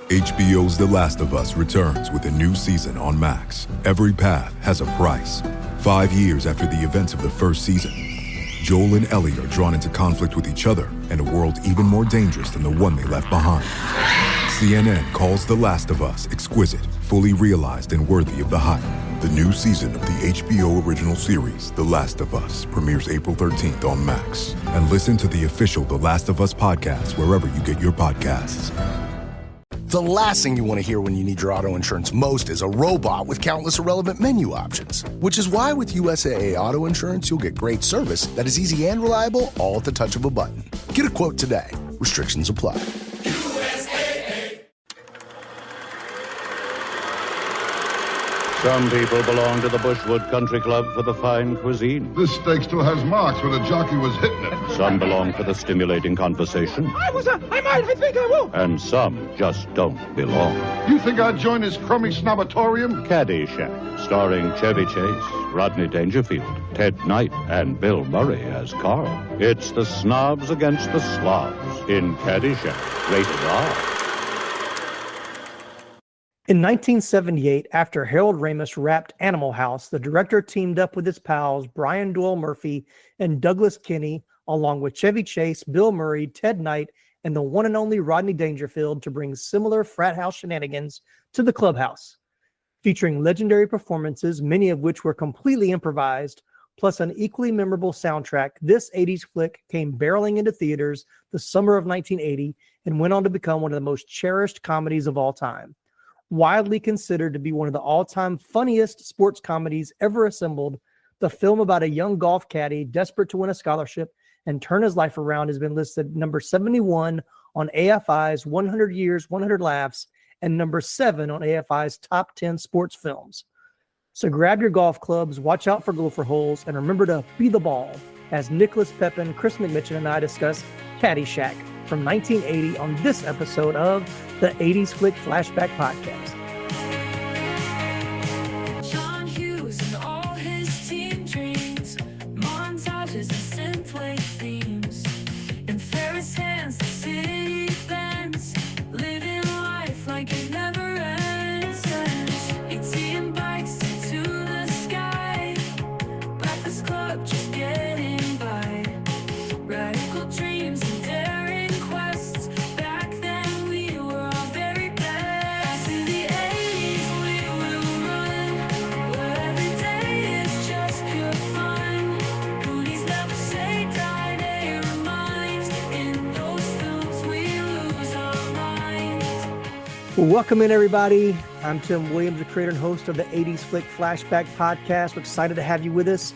HBO's The Last of Us returns with a new season on Max. Every path has a price. 5 years after the events of the first season, Joel and Ellie are drawn into conflict with each other in a world even more dangerous than the one they left behind. CNN calls The Last of Us exquisite, fully realized, and worthy of the hype. The new season of the HBO original series, The Last of Us, premieres April 13th on Max. And listen to the official The Last of Us podcast wherever you get your podcasts. The last thing you want to hear when you need your auto insurance most is a robot with countless irrelevant menu options. Which is why with USAA Auto Insurance, you'll get great service that is easy and reliable, all at the touch of a button. Get a quote today. Restrictions apply. USAA. Some people belong to the Bushwood Country Club for the fine cuisine. This steak still has marks where the jockey was hitting it. Some belong for the stimulating conversation. I think I will. And some just don't belong. You think I'd join this crummy snobatorium? Caddyshack, starring Chevy Chase, Rodney Dangerfield, Ted Knight, and Bill Murray as Carl. It's the snobs against the slobs in Caddyshack, rated R. In 1978, after Harold Ramis wrapped Animal House, the director teamed up with his pals Brian Doyle-Murray and Douglas Kenney, along with Chevy Chase, Bill Murray, Ted Knight, and the one and only Rodney Dangerfield to bring similar frat house shenanigans to the clubhouse. Featuring legendary performances, many of which were completely improvised, plus an equally memorable soundtrack, this 80s flick came barreling into theaters the summer of 1980 and went on to become one of the most cherished comedies of all time. Widely considered to be one of the all-time funniest sports comedies ever assembled, the film about a young golf caddy desperate to win a scholarship and turn his life around has been listed number 71 on AFI's 100 Years, 100 Laughs, and number 7 on AFI's top 10 sports films. So grab your golf clubs, watch out for gopher holes, and remember to be the ball as Nicolas, Pepin, Chris McMichen, and I discuss Caddyshack from 1980 on this episode of the 80s Flick Flashback Podcast. Welcome in, everybody. I'm Tim Williams, the creator and host of the 80s Flick Flashback Podcast. We're excited to have you with us.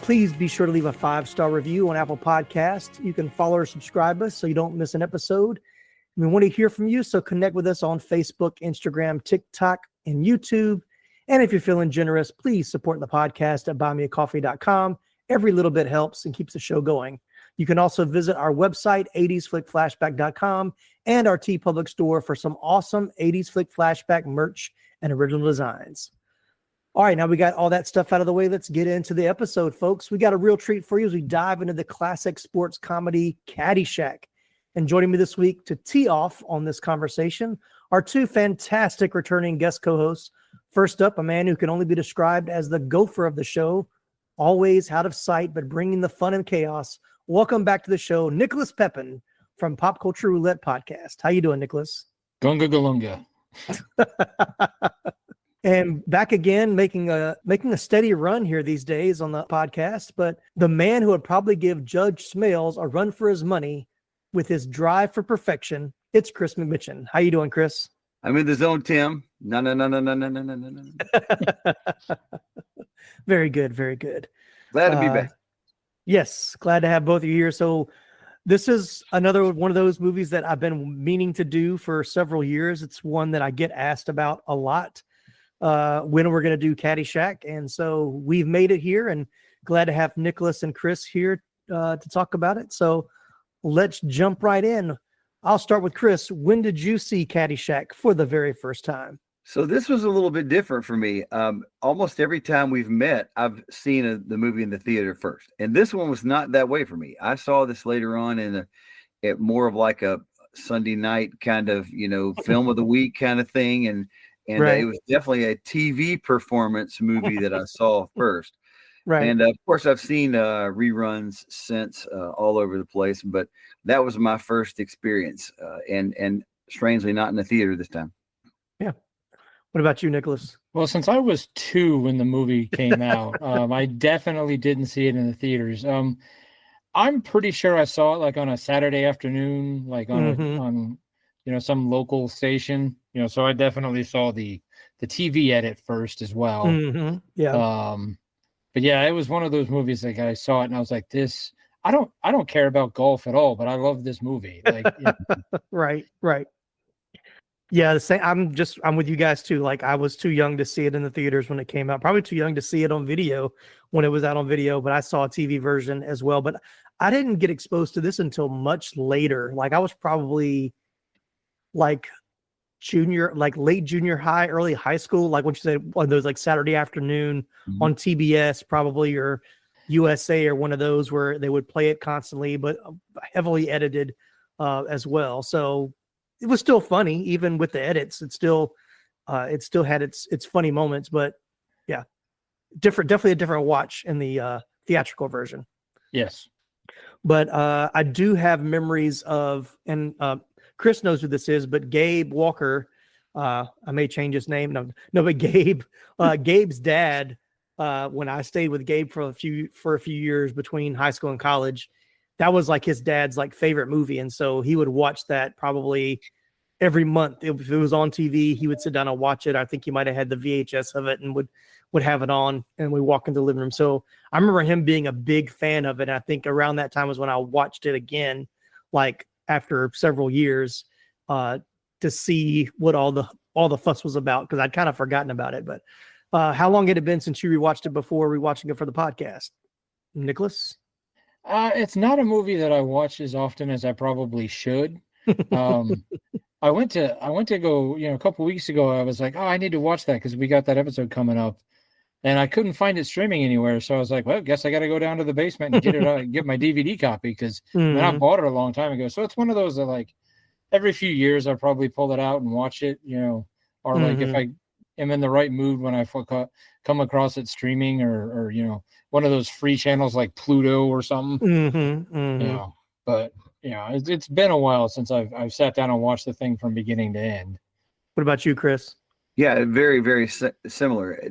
Please be sure to leave a 5-star review on Apple Podcasts. You can follow or subscribe us so you don't miss an episode. We want to hear from you, so connect with us on Facebook, Instagram, TikTok, and YouTube. And if you're feeling generous, please support the podcast at buymeacoffee.com. Every little bit helps and keeps the show going. You can also visit our website, 80sflickflashback.com, and our TeePublic store for some awesome 80s Flick Flashback merch and original designs. All right, now we got all that stuff out of the way. Let's get into the episode, folks. We got a real treat for you as we dive into the classic sports comedy Caddyshack. And joining me this week to tee off on this conversation are two fantastic returning guest co-hosts. First up, a man who can only be described as the gopher of the show, always out of sight, but bringing the fun and chaos. Welcome back to the show, Nicolas Pepin from Pop Culture Roulette Podcast. How you doing, Nicolas? Gunga Galunga. And back again, making a steady run here these days on the podcast. But the man who would probably give Judge Smales a run for his money with his drive for perfection, it's Chris McMichen. How you doing, Chris? I'm in the zone, Tim. No. Very good, very good. Glad to be back. Yes, glad to have both of you here. So this is another one of those movies that I've been meaning to do for several years. It's one that I get asked about a lot when we're going to do Caddyshack. And so we've made it here, and glad to have Nicolas and Chris here to talk about it. So let's jump right in. I'll start with Chris. When did you see Caddyshack for the very first time? So this was a little bit different for me. Almost every time we've met, I've seen the movie in the theater first. And this one was not that way for me. I saw this later on in more of like a Sunday night kind of, film of the week kind of thing. And Right. it was definitely a TV performance movie that I saw first. Right. And of course, I've seen reruns since all over the place, but that was my first experience, and strangely not in the theater this time. Yeah. What about you, Nicholas? Well, since I was 2 when the movie came out, I definitely didn't see it in the theaters. I'm pretty sure I saw it like on a Saturday afternoon, like on some local station. So I definitely saw the TV edit first as well. Mm-hmm. Yeah. But yeah, it was one of those movies like I saw it and I was like, this, I don't care about golf at all, but I love this movie. Like, Right. Yeah, the same. I'm with you guys too. Like, I was too young to see it in the theaters when it came out. Probably too young to see it on video when it was out on video, but I saw a TV version as well. But I didn't get exposed to this until much later. Like, I was probably like late junior high, early high school. Like, when you said one of those like Saturday afternoon on TBS, probably, or USA, or one of those where they would play it constantly, but heavily edited as well. So it was still funny, even with the edits. It still had its funny moments, but yeah, definitely a different watch in the theatrical version. yes. But I do have memories of, and Chris knows who this is, but Gabe Walker. I may change his name. No, but Gabe's dad. When I stayed with Gabe for a few years between high school and college, that was like his dad's like favorite movie. And so he would watch that probably every month. If it was on TV, he would sit down and watch it. I think he might've had the VHS of it and would have it on, and we walk into the living room. So I remember him being a big fan of it. And I think around that time was when I watched it again, like after several years, to see what all the fuss was about, because I'd kind of forgotten about it. But how long had it been since you rewatched it before rewatching it for the podcast, Nicholas? It's not a movie that I watch as often as I probably should. I went to go, a couple weeks ago. I was like, oh, I need to watch that because we got that episode coming up, and I couldn't find it streaming anywhere. So I was like, well, I guess I got to go down to the basement and get it, get my DVD copy, because I bought it a long time ago. So it's one of those that, like, every few years I probably pull it out and watch it, or like if I am in the right mood when I come across it streaming, or one of those free channels like Pluto or something. But it's been a while since I've sat down and watched the thing from beginning to end. What about you, Chris? Yeah, very, very similar.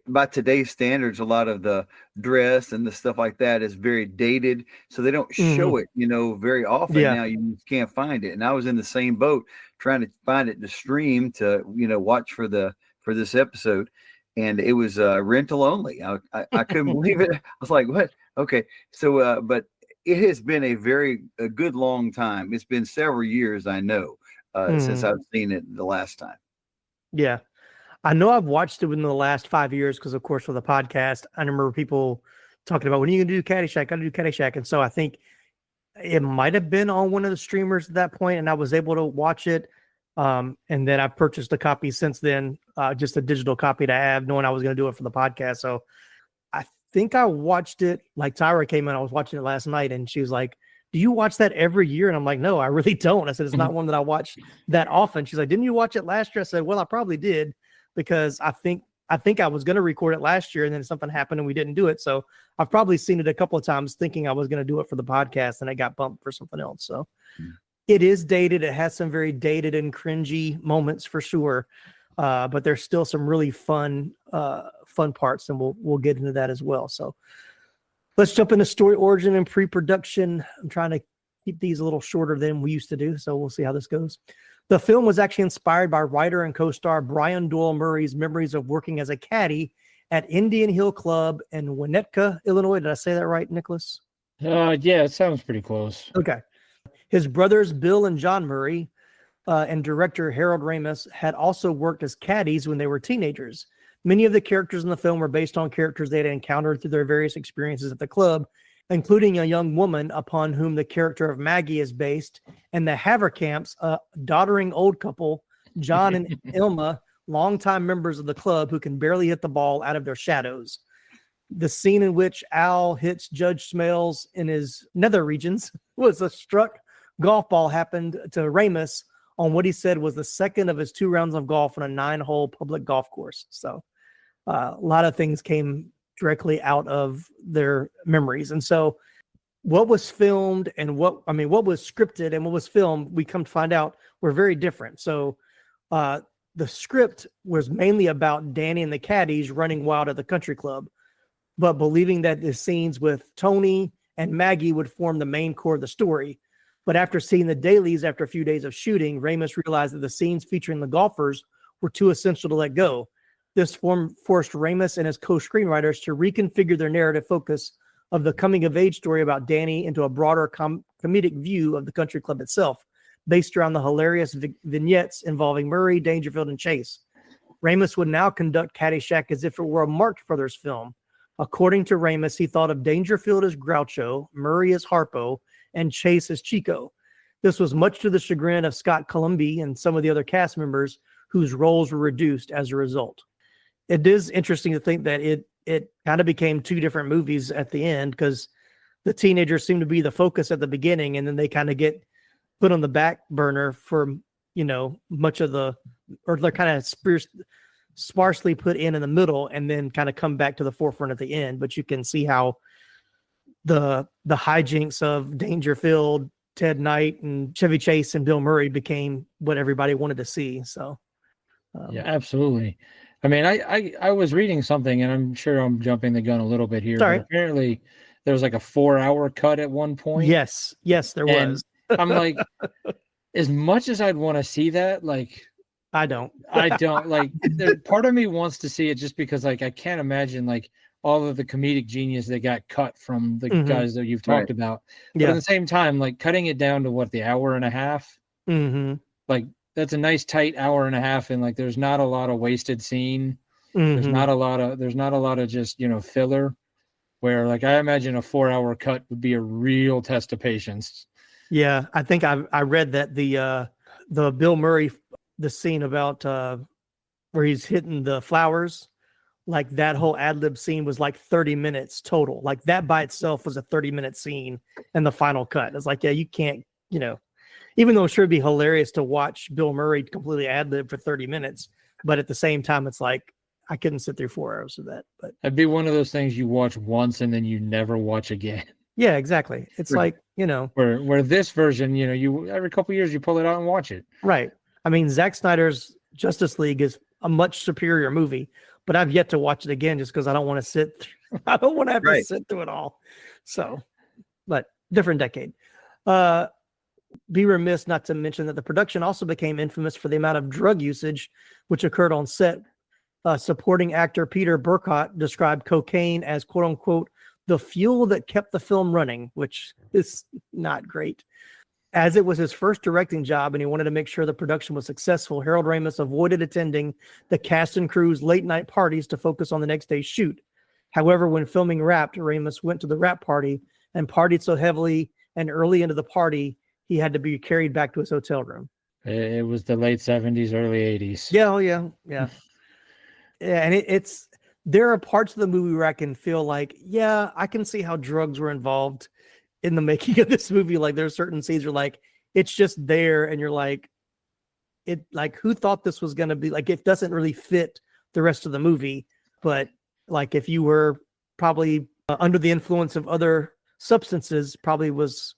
By today's standards, a lot of the dress and the stuff like that is very dated, so they don't show it, very often. Now you can't find it. And I was in the same boat trying to find it to stream to, watch for this episode, and it was rental only. I couldn't believe it. I was like, what? Okay. So, but it has been a good long time. It's been several years, I know, since I've seen it the last time. Yeah. I know I've watched it within the last 5 years because, of course, with the podcast, I remember people talking about, when are you going to do Caddyshack? Got to do Caddyshack. And so I think it might have been on one of the streamers at that point, and I was able to watch it. And then I purchased a copy since then, just a digital copy to have, knowing I was going to do it for the podcast. So I think I watched it, like Tyra came in, I was watching it last night, and she was like, do you watch that every year? And I'm like, no, I really don't. I said, it's not one that I watch that often. She's like, didn't you watch it last year? I said, well, I probably did, because I think I was going to record it last year, and then something happened and we didn't do it. So I've probably seen it a couple of times thinking I was going to do it for the podcast, and it got bumped for something else. So it is dated. It has some very dated and cringy moments for sure. But there's still some really fun parts, and we'll get into that as well. So let's jump into story origin and pre-production. I'm trying to keep these a little shorter than we used to do, so we'll see how this goes. The film was actually inspired by writer and co-star Brian Doyle-Murray's memories of working as a caddy at Indian Hill Club in Winnetka, Illinois. Did I say that right, Nicholas? Yeah, it sounds pretty close. Okay. His brothers, Bill and John Murray, and director Harold Ramis had also worked as caddies when they were teenagers. Many of the characters in the film were based on characters they had encountered through their various experiences at the club, including a young woman upon whom the character of Maggie is based, and the Haverkamps, a doddering old couple, John and Ilma, longtime members of the club who can barely hit the ball out of their shadows. The scene in which Al hits Judge Smails in his nether regions was struck golf ball happened to Ramis on what he said was the second of his 2 rounds of golf on a 9-hole public golf course. So a lot of things came directly out of their memories. And so what was filmed and what was scripted and what was filmed, we come to find out were very different. So the script was mainly about Danny and the caddies running wild at the country club, but believing that the scenes with Tony and Maggie would form the main core of the story. But after seeing the dailies after a few days of shooting, Ramis realized that the scenes featuring the golfers were too essential to let go. This forced Ramis and his co-screenwriters to reconfigure their narrative focus of the coming-of-age story about Danny into a broader comedic view of the country club itself, based around the hilarious vignettes involving Murray, Dangerfield, and Chase. Ramis would now conduct Caddyshack as if it were a Marx Brothers film. According to Ramis, he thought of Dangerfield as Groucho, Murray as Harpo, and Chase as Chico. This was much to the chagrin of Scott Columbia and some of the other cast members whose roles were reduced as a result. It is interesting to think that it kind of became 2 different movies at the end, because the teenagers seem to be the focus at the beginning, and then they kind of get put on the back burner for, much of or they're kind of sparsely put in the middle and then kind of come back to the forefront at the end. But you can see how the hijinks of Dangerfield, Ted Knight, and Chevy Chase and Bill Murray became what everybody wanted to see. So yeah, absolutely. I mean, I was reading something, and I'm sure I'm jumping the gun a little bit here. Sorry. But apparently there was like a 4-hour cut at one point. Yes, there was. I'm like, as much as I'd want to see that, like, I don't like. Part of me wants to see it just because, like, I can't imagine like all of the comedic genius that got cut from the guys that you've talked about. But at the same time, like cutting it down to the hour and a half, like that's a nice tight hour and a half, and like there's not a lot of wasted scene. There's not a lot of just filler. Where like I imagine a 4-hour cut would be a real test of patience. Yeah, I think I read that the Bill Murray, the scene about where he's hitting the flowers, like that whole ad-lib scene was like 30 minutes total. Like that by itself was a 30-minute scene, and the final cut. It's like, yeah, you can't, even though it sure would be hilarious to watch Bill Murray completely ad-lib for 30 minutes, but at the same time, it's like, I couldn't sit through 4 hours of that. But it'd be one of those things you watch once and then you never watch again. Yeah, exactly. It's like, where this version, you every couple of years you pull it out and watch it. Right. I mean, Zack Snyder's Justice League is a much superior movie, but I've yet to watch it again just because I don't want to I don't want to have to sit through it all. So, but different decade. Be remiss not to mention that the production also became infamous for the amount of drug usage which occurred on set. Supporting actor Peter Burkott described cocaine as "quote unquote" the fuel that kept the film running, which is not great. As it was his first directing job and he wanted to make sure the production was successful, Harold Ramis avoided attending the cast and crew's late night parties to focus on the next day's shoot. However, when filming Wrapped, Ramis went to the wrap party and partied so heavily and early into the party, he had to be carried back to his hotel room. It was the late 70s, early 80s. Yeah, yeah. Yeah, and there are parts of the movie where I can feel like, yeah, I can see how drugs were involved in the making of this movie. Like there's certain scenes where like it's just there, and you're like, who thought this was gonna be like? It doesn't really fit the rest of the movie, but like if you were probably under the influence of other substances, probably was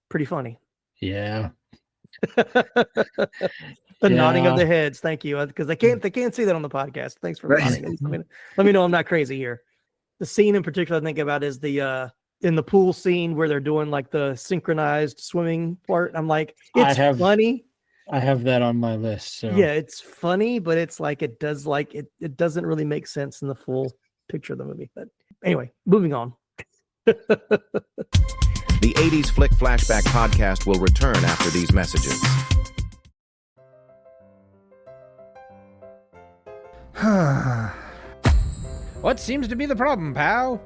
pretty funny. Yeah. The nodding of the heads. Thank you. Because they can't see that on the podcast. Thanks for nodding. Let me know I'm not crazy here. The scene in particular I think about is the in the pool scene where they're doing like the synchronized swimming part. I'm like, it's funny. I have that on my list. So yeah, it's funny, but it's like it doesn't really make sense in the full picture of the movie. But anyway, moving on. The 80s Flick Flashback Podcast will return after these messages. What seems to be the problem, pal?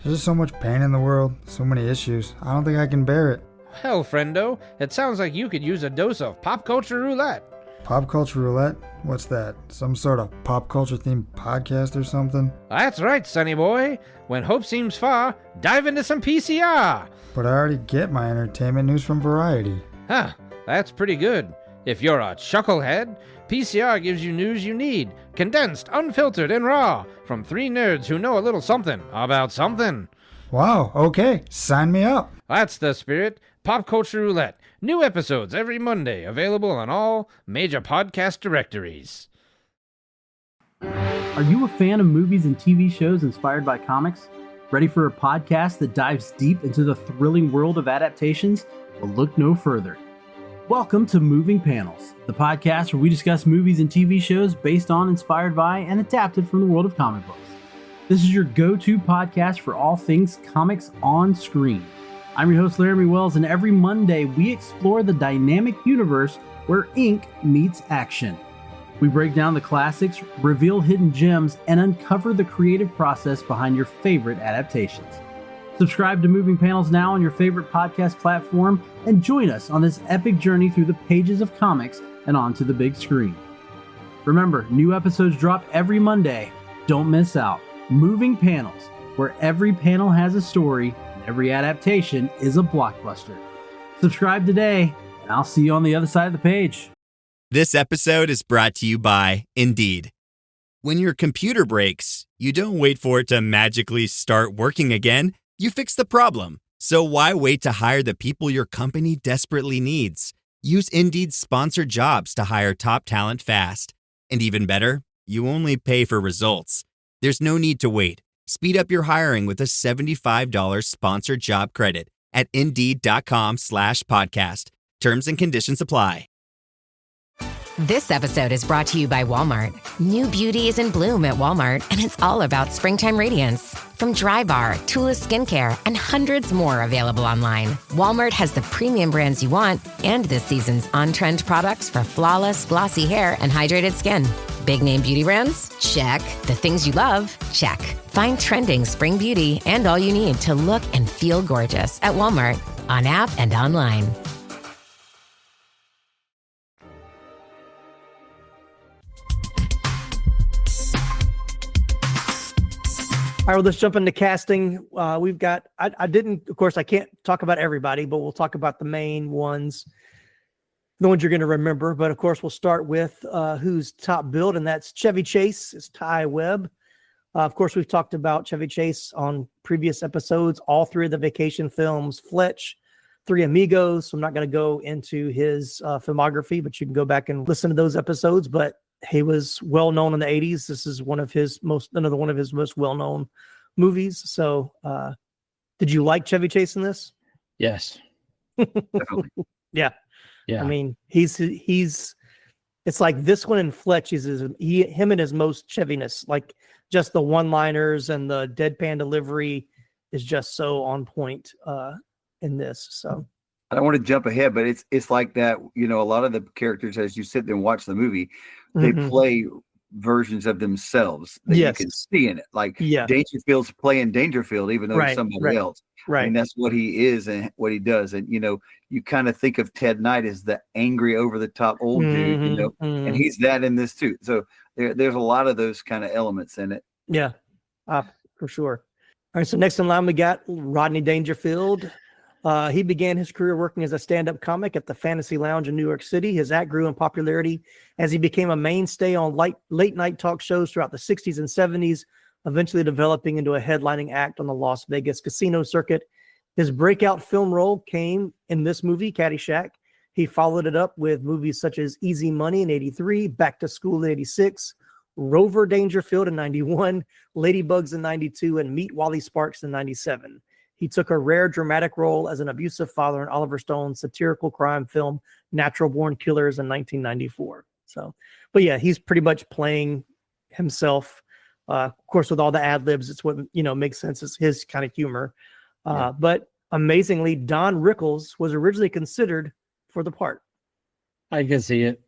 There's just so much pain in the world, so many issues. I don't think I can bear it. Hell, friendo, it sounds like you could use a dose of pop culture roulette. Pop culture roulette? What's that? Some sort of pop culture themed podcast or something? That's right, sonny boy. When hope seems far, dive into some PCR. But I already get my entertainment news from Variety. Huh, that's pretty good. If you're a chucklehead, PCR gives you news you need, condensed, unfiltered, and raw, from three nerds who know a little something about something. Wow, okay, sign me up. That's the spirit. Pop Culture Roulette. New episodes every Monday, available on all major podcast directories. Are you a fan of movies and TV shows inspired by comics? Ready for a podcast that dives deep into the thrilling world of adaptations? Well, look no further. Welcome to Moving Panels, the podcast where we discuss movies and TV shows based on, inspired by, and adapted from the world of comic books. This is your go-to podcast for all things comics on screen. I'm your host, Laramie Wells, and every Monday we explore the dynamic universe where ink meets action. We break down the classics, reveal hidden gems, and uncover the creative process behind your favorite adaptations. Subscribe to Moving Panels now on your favorite podcast platform and join us on this epic journey through the pages of comics and onto the big screen. Remember, new episodes drop every Monday. Don't miss out. Moving Panels, where every panel has a story and every adaptation is a blockbuster. Subscribe today, and I'll see you on the other side of the page. This episode is brought to you by Indeed. When your computer breaks, you don't wait for it to magically start working again. You fix the problem. So why wait to hire the people your company desperately needs? Use Indeed's sponsored jobs to hire top talent fast. And even better, you only pay for results. There's no need to wait. Speed up your hiring with a $75 sponsored job credit at Indeed.com/podcast. Terms and conditions apply. This episode is brought to you by Walmart. New beauty is in bloom at Walmart, and it's all about springtime radiance. From Drybar, Tula Skincare, and hundreds more available online, Walmart has the premium brands you want and this season's on-trend products for flawless, glossy hair and hydrated skin. Big name beauty brands? Check. The things you love? Check. Find trending spring beauty and all you need to look and feel gorgeous at Walmart, on app and online. All right, well, let's jump into casting. We've got, I can't talk about everybody, but we'll talk about the main ones, the ones you're going to remember. But of course, we'll start with who's top billed, and that's Chevy Chase, is Ty Webb. Of course, we've talked about Chevy Chase on previous episodes, all three of the vacation films, Fletch, Three Amigos. So I'm not going to go into his filmography, but you can go back and listen to those episodes. But he was well known in the 80s. This is one of his most well known movies. So, did you like Chevy Chase in this? Yes. Definitely. Yeah. Yeah. I mean, he's it's like this one in Fletch is him and his most Cheviness, like just the one-liners and the deadpan delivery is just so on point in this. So I don't want to jump ahead, but it's like that, a lot of the characters, as you sit there and watch the movie, they play versions of themselves that you can see in it. Like Dangerfield's playing Dangerfield, even though he's somebody else. Right. And that's what he is and what he does. And, you kind of think of Ted Knight as the angry, over the top old dude, and he's that in this too. So there's a lot of those kind of elements in it. Yeah, for sure. All right. So next in line, we got Rodney Dangerfield. He began his career working as a stand-up comic at the Fantasy Lounge in New York City. His act grew in popularity as he became a mainstay on late-night talk shows throughout the 60s and 70s, eventually developing into a headlining act on the Las Vegas casino circuit. His breakout film role came in this movie, Caddyshack. He followed it up with movies such as Easy Money in 83, Back to School in 86, Rover Dangerfield in 91, Ladybugs in 92, and Meet Wally Sparks in 97. He took a rare dramatic role as an abusive father in Oliver Stone's satirical crime film, Natural Born Killers in 1994. So, but yeah, he's pretty much playing himself. Of course, with all the ad libs, it's what, makes sense. It's his kind of humor. But amazingly, Don Rickles was originally considered for the part. I can see it.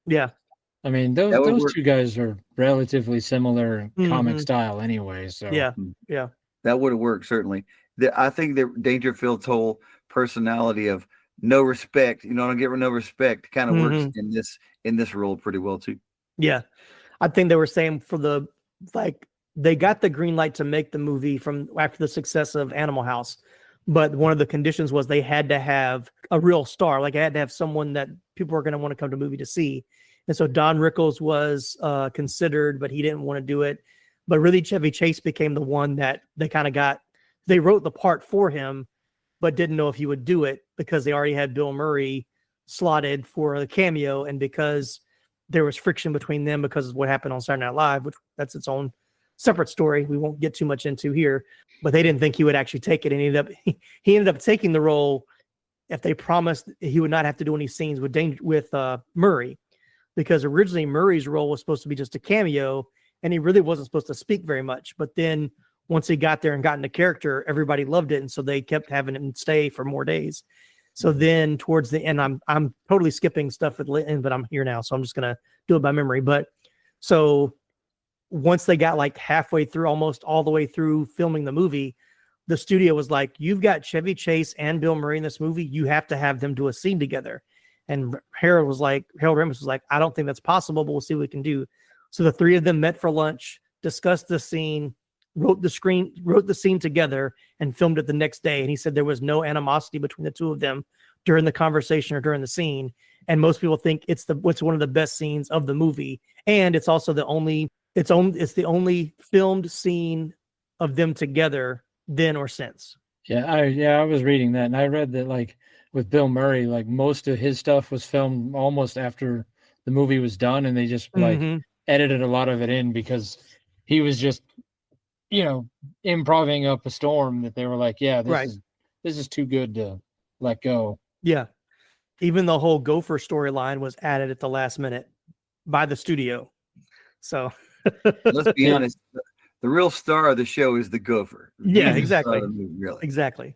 Yeah. I mean, those two guys are relatively similar comic style anyway. So yeah. That would have worked, certainly. I think that Dangerfield's whole personality of no respect, don't get no respect, kind of works in this role pretty well too. Yeah. I think they were saying they got the green light to make the movie from after the success of Animal House. but one of the conditions was they had to have a real star. Like, I had to have someone that people were going to want to come to the movie to see. And so Don Rickles was considered, but he didn't want to do it. But really, Chevy Chase became the one that they wrote the part for him, but didn't know if he would do it because they already had Bill Murray slotted for the cameo. And because there was friction between them because of what happened on Saturday Night Live, which that's its own separate story we won't get too much into here, but they didn't think he would actually take it. And he ended up taking the role if they promised he would not have to do any scenes with Murray, because originally Murray's role was supposed to be just a cameo and he really wasn't supposed to speak very much. But then once he got there and got into character, everybody loved it. And so they kept having him stay for more days. So then towards the end, I'm totally skipping stuff at the end, but I'm here now. So I'm just going to do it by memory. But so once they got like halfway through, almost all the way through filming the movie, the studio was like, you've got Chevy Chase and Bill Murray in this movie. You have to have them do a scene together. And Harold Ramis was like, I don't think that's possible, but we'll see what we can do. So the three of them met for lunch, discussed the scene, wrote the scene together, and filmed it the next day. And he said there was no animosity between the two of them during the conversation or during the scene. And most people think it's one of the best scenes of the movie. And it's also the only filmed scene of them together then or since. I was reading that, and I read that like with Bill Murray, like most of his stuff was filmed almost after the movie was done, and they just like edited a lot of it in because he was just, improvising up a storm that they were like, this is too good to let go. Yeah. Even the whole gopher storyline was added at the last minute by the studio. So let's be honest. The real star of the show is the gopher. Yeah, exactly. Really. Exactly.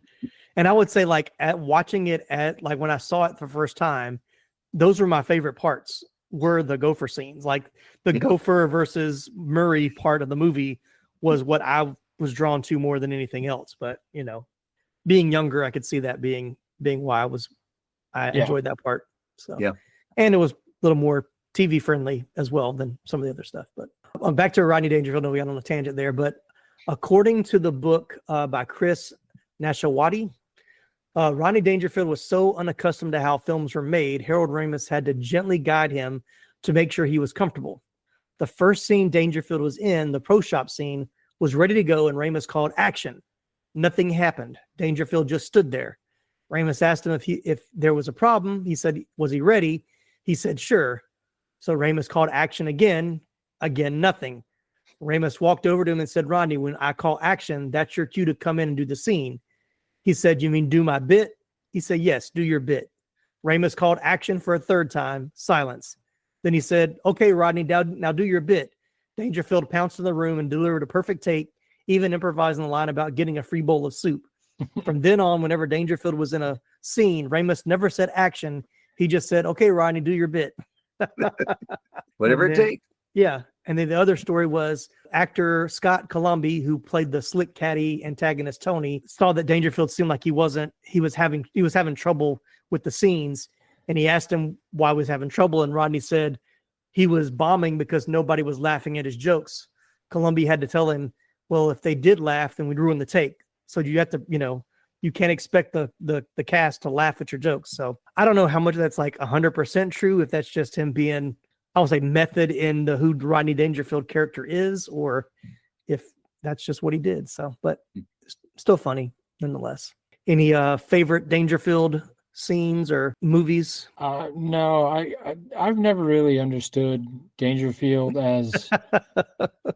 And I would say like watching it when I saw it for the first time, those were my favorite parts were the gopher scenes. Like the gopher versus Murray part of the movie was what I was drawn to more than anything else. But, being younger, I could see that being why I enjoyed that part. So, and it was a little more TV friendly as well than some of the other stuff. But back to Rodney Dangerfield. No, we got on a tangent there, but according to the book by Chris Nashawati, Rodney Dangerfield was so unaccustomed to how films were made, Harold Ramis had to gently guide him to make sure he was comfortable. The first scene Dangerfield was in, the pro shop scene, was ready to go, and Ramis called action. Nothing happened. Dangerfield just stood there. Ramis asked him if there was a problem. He said, was he ready? He said, sure. So Ramis called action again. Again, nothing. Ramis walked over to him and said, Rodney, when I call action, that's your cue to come in and do the scene. He said, you mean do my bit? He said, yes, do your bit. Ramis called action for a third time. Silence. Then he said, okay, Rodney, now do your bit. Dangerfield pounced in the room and delivered a perfect take, even improvising the line about getting a free bowl of soup. From then on, whenever Dangerfield was in a scene, Ramis never said action. He just said, okay, Rodney, do your bit. Whatever it takes. Yeah. And then the other story was actor Scott Columbie, who played the slick caddy antagonist Tony, saw that Dangerfield seemed like he was having trouble with the scenes. And he asked him why he was having trouble. And Rodney said he was bombing because nobody was laughing at his jokes. Columbie had to tell him, well, if they did laugh, then we'd ruin the take. So you have to, you can't expect the cast to laugh at your jokes. So I don't know how much that's like 100% true, if that's just him being, I would say, method in who Rodney Dangerfield character is, or if that's just what he did. So, but still funny nonetheless. Any favorite Dangerfield scenes or movies? No, I've never really understood Dangerfield as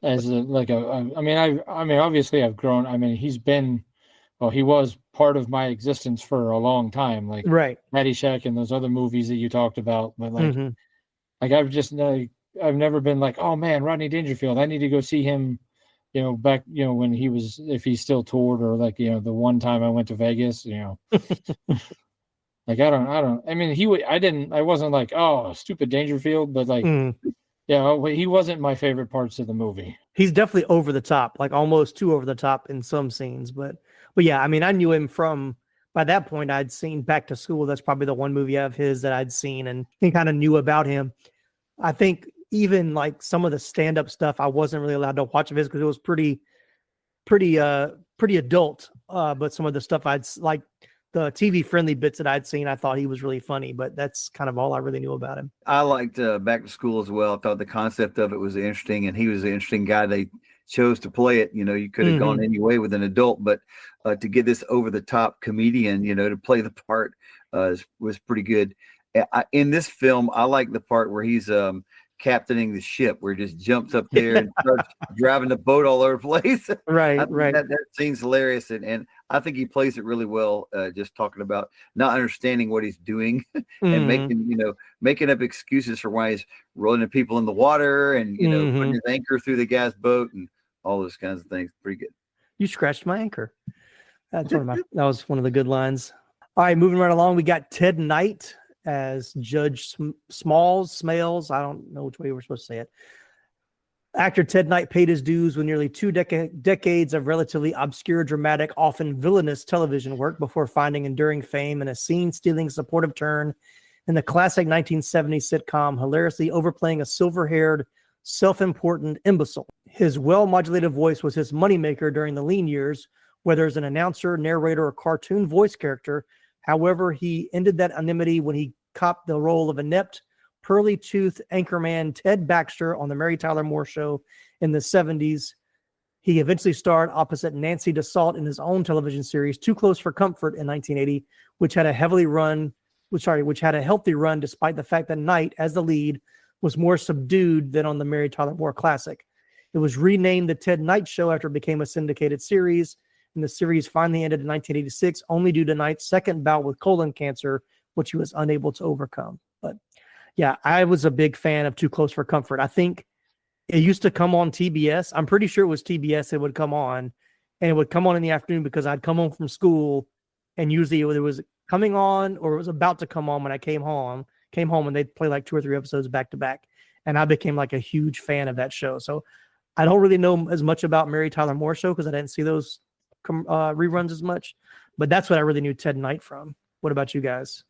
obviously I've grown. I mean, he was part of my existence for a long time, like Caddyshack and those other movies that you talked about. But like I've never been like, oh man, Rodney Dangerfield, I need to go see him, back, when if he still toured, or like, the one time I went to Vegas, like, I wasn't like, oh, stupid Dangerfield, but like, he wasn't my favorite parts of the movie. He's definitely over the top, like almost too over the top in some scenes, but yeah, I mean, I knew him from, by that point I'd seen Back to School. That's probably the one movie of his that I'd seen and kind of knew about him. I think even like some of the stand-up stuff, I wasn't really allowed to watch of his because it was pretty pretty adult, but some of the stuff like the TV friendly bits that I'd seen, I thought he was really funny, but that's kind of all I really knew about him. I liked Back to School as well. I thought the concept of it was interesting, and he was an interesting guy. They chose to play it. You could have gone any way with an adult, but to get this over the top comedian, to play the part was pretty good. In this film, I like the part where he's captaining the ship, where he just jumps up there and starts driving the boat all over the place. Right. That scene's hilarious, and I think he plays it really well. Just talking about not understanding what he's doing and making up excuses for why he's rolling the people in the water and putting his anchor through the guy's boat and all those kinds of things. Pretty good. You scratched my anchor. That was one of the good lines. All right, moving right along, we got Ted Knight as Judge Smales. I don't know which way we're supposed to say it. Actor Ted Knight paid his dues with nearly 2 decades of relatively obscure, dramatic, often villainous television work before finding enduring fame in a scene-stealing supportive turn in the classic 1970s sitcom, hilariously overplaying a silver-haired, self-important imbecile. His well-modulated voice was his moneymaker during the lean years, whether as an announcer, narrator, or cartoon voice character. However, he ended that anonymity when he copped the role of inept, pearly-toothed anchorman Ted Baxter on the Mary Tyler Moore Show in the 70s. He eventually starred opposite Nancy DeSalt in his own television series, Too Close for Comfort, in 1980, which had a healthy run despite the fact that Knight, as the lead, was more subdued than on the Mary Tyler Moore Classic. It was renamed The Ted Knight Show after it became a syndicated series, and the series finally ended in 1986, only due to Knight's second bout with colon cancer, which he was unable to overcome. But yeah, I was a big fan of Too Close for Comfort. I think it used to come on TBS. I'm pretty sure it was TBS it would come on, and it would come on in the afternoon because I'd come home from school, and usually it was coming on or it was about to come on when I came home, and they'd play like 2 or 3 episodes back to back, and I became like a huge fan of that show. So I don't really know as much about Mary Tyler Moore Show because I didn't see those reruns as much, but that's what I really knew Ted Knight from. What about you guys?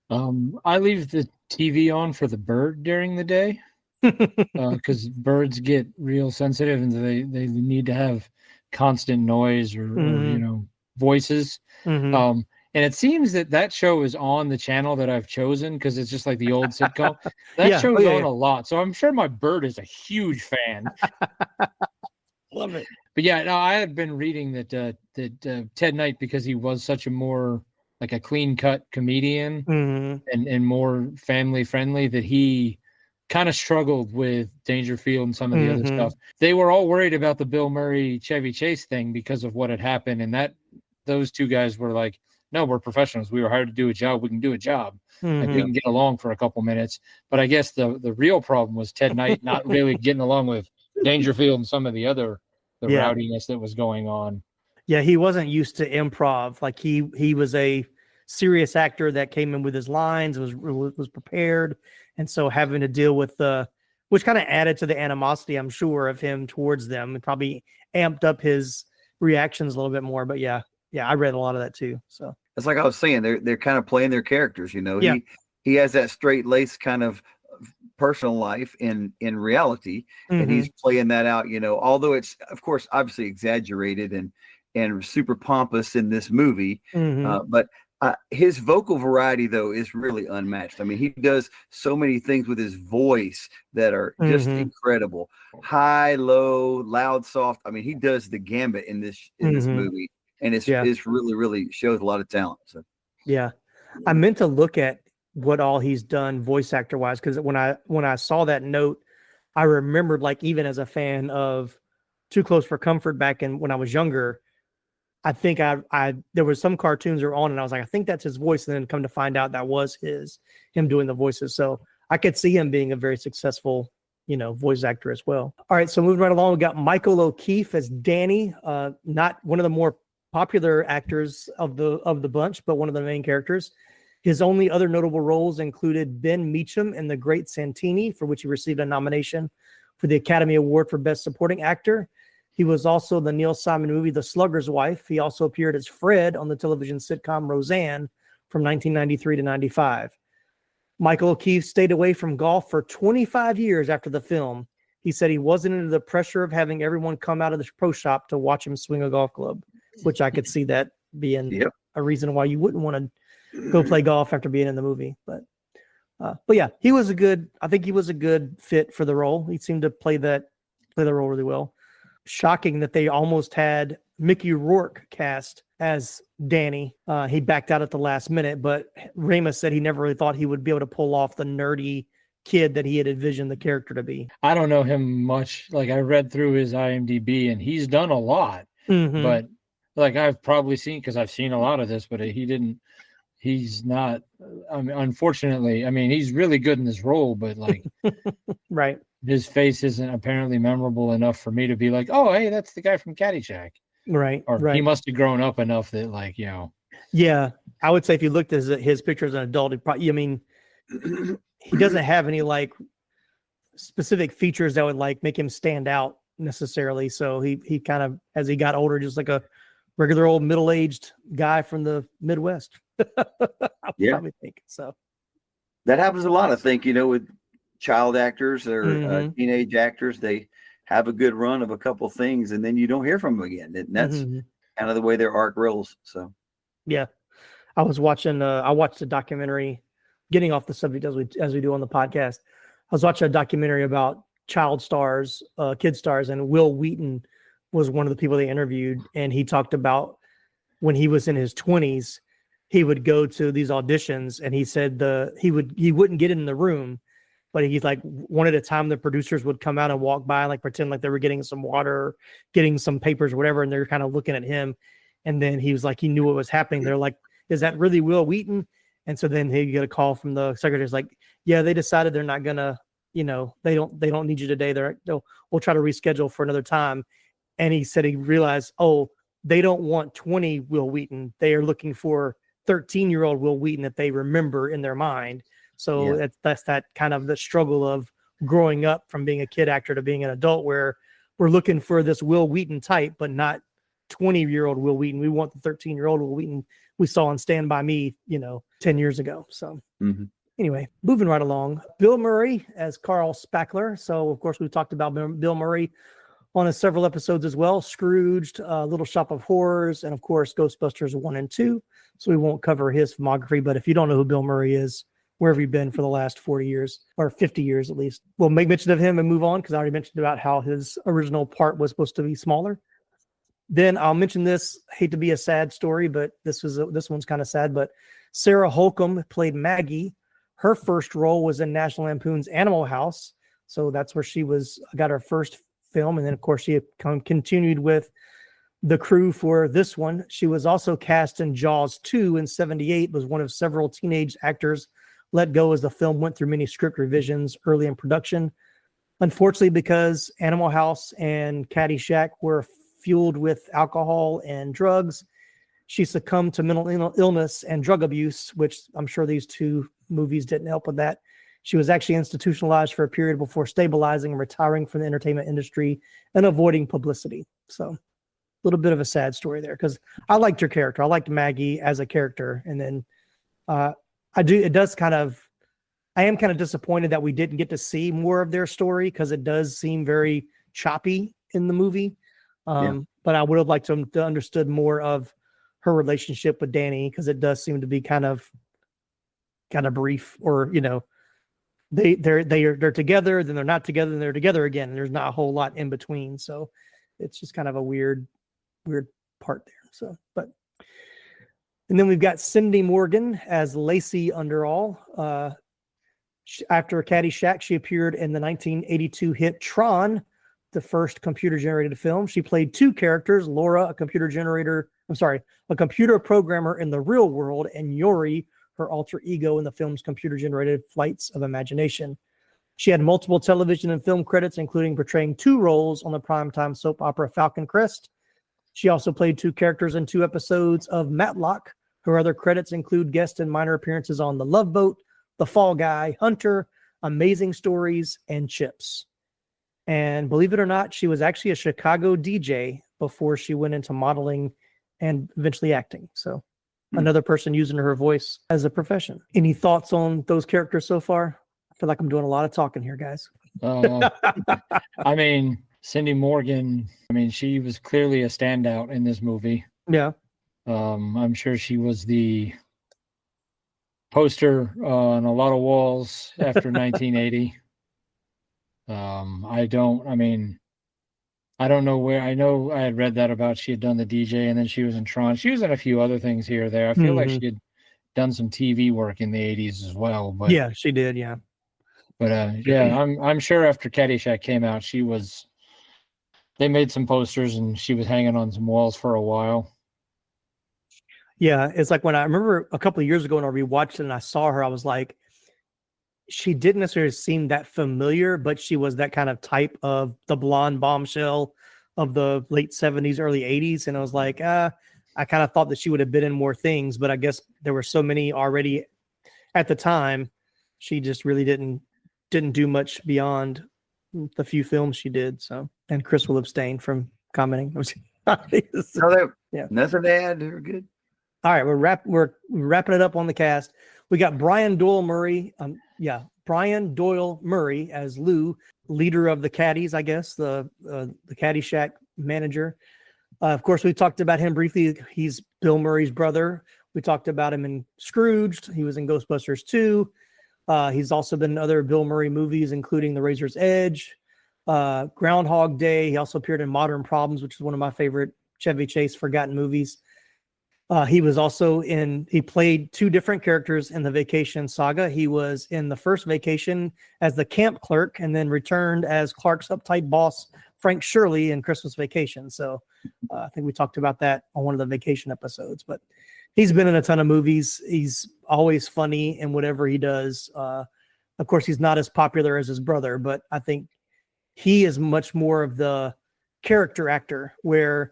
I leave the TV on for the bird during the day because birds get real sensitive and they need to have constant noise or voices. And it seems that show is on the channel that I've chosen because it's just like the old sitcom. That show's on a lot, so I'm sure my bird is a huge fan. Love it. But yeah, no, I have been reading that Ted Knight, because he was such a more like a clean-cut comedian and more family-friendly, that he kind of struggled with Dangerfield and some of the other stuff. They were all worried about the Bill Murray Chevy Chase thing because of what had happened, and those two guys were like, no, we're professionals. We were hired to do a job. We can do a job. Like, we can get along for a couple minutes. But I guess the real problem was Ted Knight not really getting along with Dangerfield and some of the rowdiness that was going on. Yeah, he wasn't used to improv. Like he was a serious actor that came in with his lines, was prepared, and so having to deal with which kind of added to the animosity, I'm sure, of him towards them, and probably amped up his reactions a little bit more. But yeah, I read a lot of that too. So it's like I was saying, they're kind of playing their characters. Yeah. He has that straight lace kind of personal life in reality, and he's playing that out. Although it's of course obviously exaggerated and super pompous in this movie, but his vocal variety though is really unmatched. I mean, he does so many things with his voice that are just incredible. High, low, loud, soft. I mean, he does the gambit in this movie, and it's really, really shows a lot of talent. So yeah, I meant to look at what all he's done voice actor wise, because when I saw that note, I remembered, like, even as a fan of Too Close for Comfort back when I was younger, I think there was some cartoons that were on and I was like, I think that's his voice, and then come to find out that was him doing the voices. So I could see him being a very successful voice actor as well. All right, so moving right along, we got Michael O'Keefe as Danny, not one of the more popular actors of the bunch, but one of the main characters. His only other notable roles included Ben Meacham in The Great Santini, for which he received a nomination for the Academy Award for Best Supporting Actor. He was also in the Neil Simon movie The Slugger's Wife. He also appeared as Fred on the television sitcom Roseanne from 1993 to 95. Michael O'Keefe stayed away from golf for 25 years after the film. He said he wasn't into the pressure of having everyone come out of the pro shop to watch him swing a golf club. which I could see that being a reason why you wouldn't want to go play golf after being in the movie. But yeah, I think he was a good fit for the role. He seemed to play the role really well. Shocking that they almost had Mickey Rourke cast as Danny. He backed out at the last minute, but Ramis said he never really thought he would be able to pull off the nerdy kid that he had envisioned the character to be. I don't know him much. Like, I read through his IMDb and he's done a lot, but like I've probably seen, because I've seen a lot of this, but he's not, I mean, unfortunately, I mean, he's really good in this role, but like, right. His face isn't apparently memorable enough for me to be like, oh, hey, that's the guy from Caddyshack. Right. Or right. he must have grown up enough that, like, you know. Yeah. I would say if you looked at his picture as an adult, I mean, he doesn't have any like specific features that would like make him stand out necessarily. So he kind of, as he got older, just like a regular old middle-aged guy from the Midwest. I would probably think so. That happens a lot, I think, you know, with child actors or teenage actors. They have a good run of a couple things and then you don't hear from them again. And that's kind of the way their arc rolls. So yeah, I watched a documentary, getting off the subject as we do on the podcast. I was watching a documentary about child stars, kid stars, and Will Wheaton was one of the people they interviewed. And he talked about when he was in his 20s, he would go to these auditions and he said he wouldn't get in the room. But he's like, one at a time, the producers would come out and walk by and like pretend like they were getting some water, or getting some papers or whatever. And they're kind of looking at him. And then he was like, he knew what was happening. They're like, is that really Will Wheaton? And so then he'd get a call from the secretaries like, yeah, they decided they're not gonna, you know, they don't need you today. We'll try to reschedule for another time. And he said he realized, oh, they don't want 20 Will Wheaton. They are looking for 13-year-old Will Wheaton that they remember in their mind. So that's that kind of the struggle of growing up from being a kid actor to being an adult, where we're looking for this Will Wheaton type, but not 20-year-old Will Wheaton. We want the 13-year-old Will Wheaton we saw on Stand By Me, 10 years ago. So anyway, moving right along. Bill Murray as Carl Spackler. So of course we've talked about Bill Murray on several episodes as well. Scrooged, Little Shop of Horrors, and of course Ghostbusters 1 and 2. So we won't cover his filmography, but if you don't know who Bill Murray is, where have you been for the last 40 years or 50 years at least? We'll make mention of him and move on, because I already mentioned about how his original part was supposed to be smaller. Then I'll mention this, hate to be a sad story, but this one's kind of sad, but Sarah Holcomb played Maggie. Her first role was in National Lampoon's Animal House. So that's where she got her first film. And then of course she continued with the crew for this one. She was also cast in Jaws 2 in '78, was one of several teenage actors let go as the film went through many script revisions early in production. Unfortunately, because Animal House and Caddyshack were fueled with alcohol and drugs, she succumbed to mental illness and drug abuse, which I'm sure these two movies didn't help with that. She was actually institutionalized for a period before stabilizing and retiring from the entertainment industry and avoiding publicity. So a little bit of a sad story there, because I liked her character. I liked Maggie as a character. And then I am kind of disappointed that we didn't get to see more of their story, because it does seem very choppy in the movie. But I would have liked to understood more of her relationship with Danny, because it does seem to be kind of brief, or they're together, then they're not together, and they're together again, and there's not a whole lot in between. So it's just kind of a weird part there. So, and then we've got Cindy Morgan as Lacey Underall. After Caddyshack, she appeared in the 1982 hit Tron, the first computer-generated film. She played two characters: Laura, a computer programmer in the real world, and Yori, her alter ego in the film's computer-generated Flights of Imagination. She had multiple television and film credits, including portraying two roles on the primetime soap opera Falcon Crest. She also played two characters in 2 episodes of Matlock. Her other credits include guest and minor appearances on The Love Boat, The Fall Guy, Hunter, Amazing Stories, and Chips. And believe it or not, she was actually a Chicago DJ before she went into modeling and eventually acting. So another person using her voice as a profession. Any thoughts on those characters so far? I feel like I'm doing a lot of talking here, guys. I mean, Cindy Morgan, she was clearly a standout in this movie. Yeah. I'm sure she was the poster on a lot of walls after 1980. I don't know where. I know I had read that about she had done the DJ, and then she was in Tron. She was in a few other things here or there. I feel like she had done some TV work in the 80s as well. But yeah, she did. Yeah. But yeah, I'm sure after Caddyshack came out, they made some posters and she was hanging on some walls for a while. Yeah, it's like when I remember a couple of years ago when I rewatched it and I saw her, I was like, she didn't necessarily seem that familiar, but she was that kind of type of the blonde bombshell of the late 70s, early 80s. And I was like, I kind of thought that she would have been in more things, but I guess there were so many already at the time. She just really didn't do much beyond the few films she did. So, and Chris will abstain from commenting. Yeah, nothing to add. They're good. All right, we're wrapping it up on the cast. We got Brian Doyle-Murray. Brian Doyle-Murray as Lou, leader of the caddies, I guess, the Caddyshack manager. Of course, we talked about him briefly. He's Bill Murray's brother. We talked about him in Scrooged. He was in Ghostbusters 2. He's also been in other Bill Murray movies, including The Razor's Edge, Groundhog Day. He also appeared in Modern Problems, which is one of my favorite Chevy Chase forgotten movies. He was also he played two different characters in the Vacation saga. He was in the first Vacation as the camp clerk and then returned as Clark's uptight boss, Frank Shirley, in Christmas Vacation. So I think we talked about that on one of the Vacation episodes, but he's been in a ton of movies. He's always funny in whatever he does. Of course, he's not as popular as his brother, but I think he is much more of the character actor where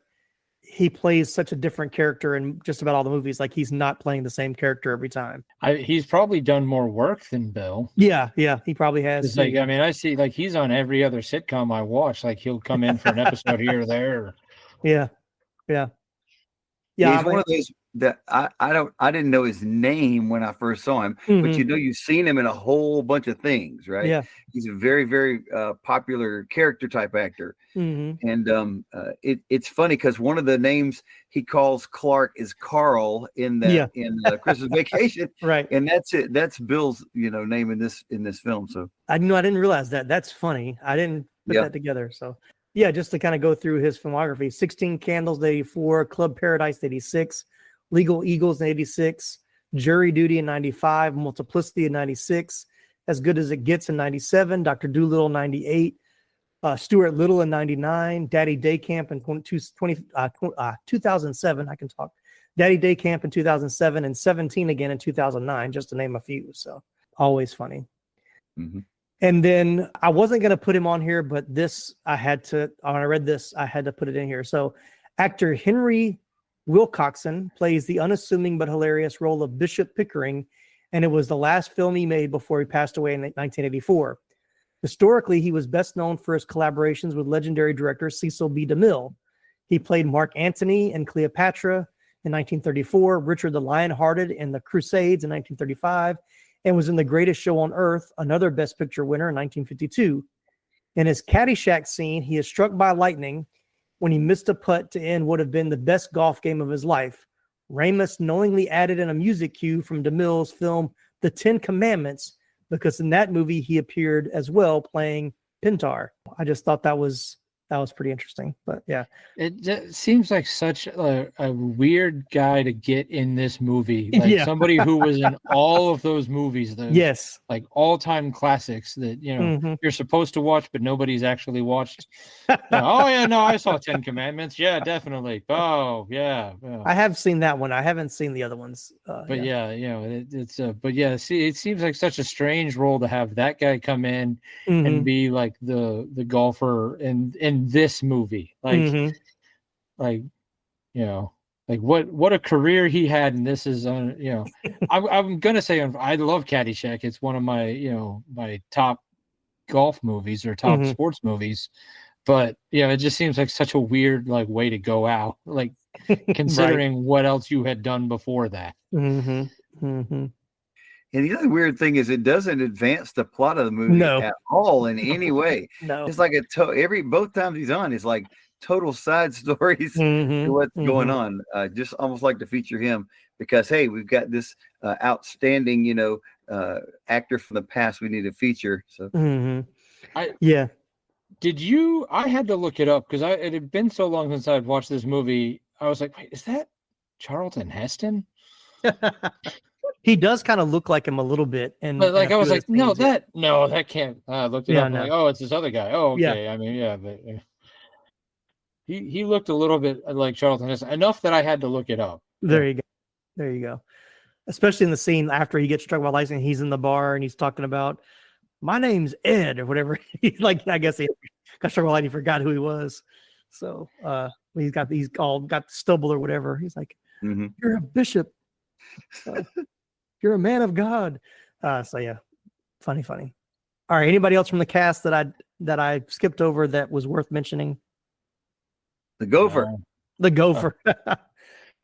he plays such a different character in just about all the movies. Like he's not playing the same character every time. He's probably done more work than Bill. Yeah, he probably has. It's like, I mean, I see like he's on every other sitcom I watch. Like he'll come in for an episode here or there. Yeah. He's one of those that I didn't know his name when I first saw him, but you've seen him in a whole bunch of things, right? Yeah. He's a very, very popular character type actor. And it's funny because one of the names he calls Clark is Carl in Christmas Vacation. Right. And that's it. That's Bill's, name in this film. So I didn't realize that. That's funny. I didn't put that together. So yeah, just to kind of go through his filmography: 16 Candles in 84, Club Paradise in 86, Legal Eagles in 86, Jury Duty in 95, Multiplicity in 96, As Good as It Gets in 97, Dr. Dolittle in 98, Stuart Little in 99, Daddy Day Camp in 2007. I can talk. Daddy Day Camp in 2007 and 17 again in 2009, just to name a few. So always funny. And then I wasn't going to put him on here, but when I read this, I had to put it in here. So actor Henry Wilcoxon plays the unassuming but hilarious role of Bishop Pickering, and it was the last film he made before he passed away in 1984. Historically, he was best known for his collaborations with legendary director Cecil B. DeMille. He played Mark Antony in Cleopatra in 1934, Richard the Lionhearted in The Crusades in 1935, and was in The Greatest Show on Earth, another Best Picture winner, in 1952. In his Caddyshack scene, he is struck by lightning when he missed a putt to end what would have been the best golf game of his life. Ramis knowingly added in a music cue from DeMille's film The Ten Commandments, because in that movie he appeared as well playing Pintar. I just thought that was pretty interesting. But yeah, it seems like such a weird guy to get in this movie, like somebody who was in all of those movies, like all-time classics that you're supposed to watch but nobody's actually watched. I saw 10 Commandments. Yeah, definitely. I have seen that one. I haven't seen the other ones, but it seems like such a strange role to have that guy come in and be like the golfer in this movie, what a career he had. And this is I'm gonna say I love Caddyshack. It's one of my my top golf movies or top sports movies, but it just seems like such a weird way to go out, considering what else you had done before that. And the other weird thing is it doesn't advance the plot of the movie at all in any way. No. It's like both times he's on, it's like total side stories to what's going on. Just almost like to feature him because, hey, we've got this outstanding, actor from the past we need to feature. So, I had to look it up because it had been so long since I'd watched this movie. I was like, wait, is that Charlton Heston? He does kind of look like him a little bit. But I was like, that can't. I looked it up. No. Like, oh, it's this other guy. Oh, okay. Yeah. I mean, yeah, but he looked a little bit like Charlton Heston, enough that I had to look it up. There you go. Especially in the scene after he gets struck by lightning, he's in the bar and he's talking about, my name's Ed or whatever. He's like, I guess he got struck by lightning, forgot who he was. So he's all got stubble or whatever. He's like, you're a bishop. You're a man of God. So yeah, funny. All right. Anybody else from the cast that I skipped over that was worth mentioning? The gopher. The gopher.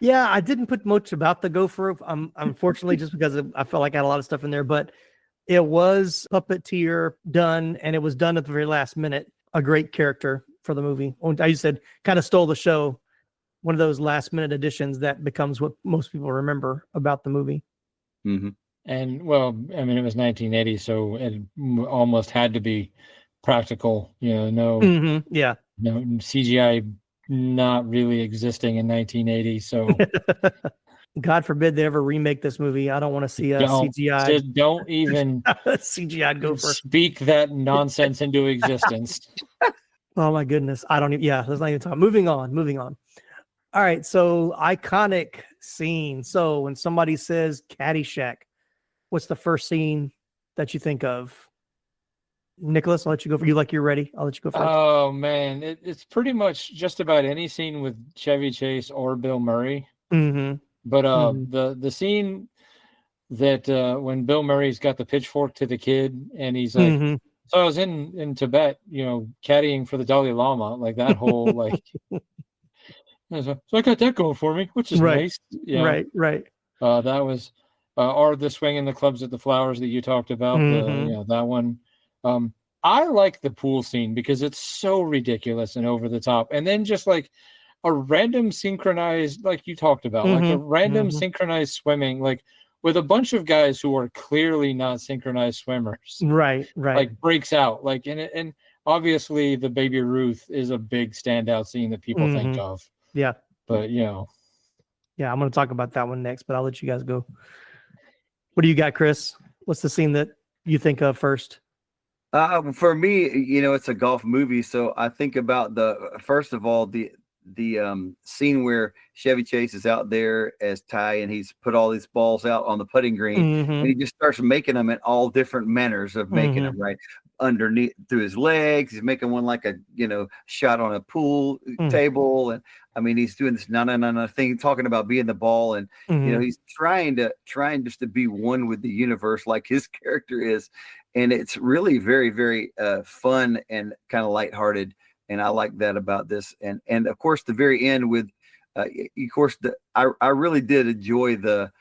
Yeah, I didn't put much about the gopher. Unfortunately, just because I felt like I had a lot of stuff in there, but it was puppeteer done, and it was done at the very last minute. A great character for the movie. I just said kind of stole the show. One of those last minute additions that becomes what most people remember about the movie. And well, I mean, it was 1980, so it almost had to be practical. No CGI not really existing in 1980. So God forbid they ever remake this movie. I don't want to see a CGI. Just don't even CGI gopher. Speak that nonsense into existence. Oh my goodness. I don't even, let's not even talk. Moving on. All right. So iconic scene. So when somebody says Caddyshack, what's the first scene that you think of? Nicolas, I'll let you go. You're ready. I'll let you go first. Oh man. It's pretty much just about any scene with Chevy Chase or Bill Murray. But the scene that when Bill Murray's got the pitchfork to the kid and he's like, so I was in Tibet, caddying for the Dalai Lama, like that whole like. So I got that going for me, which is nice. Yeah. Right. That was or the swing in the clubs at the flowers that you talked about. That one. I like the pool scene because it's so ridiculous and over the top, and then just like a random synchronized, like you talked about, like a random synchronized swimming, like with a bunch of guys who are clearly not synchronized swimmers. Right. Like breaks out, like and obviously the Baby Ruth is a big standout scene that people think of. Yeah. But yeah, I'm going to talk about that one next, but I'll let you guys go. What do you got, Chris? What's the scene that you think of first? For me, it's a golf movie, so I think about first of all the scene where Chevy Chase is out there as Ty, and he's put all these balls out on the putting green, and he just starts making them in all different manners of making them, right? Underneath, through his legs, he's making one like a shot on a pool table, and I mean he's doing this no thing, talking about being the ball, and he's trying just to be one with the universe like his character is, and it's really very, very fun and kind of lighthearted, and I like that about this, and of course the very end with I really did enjoy the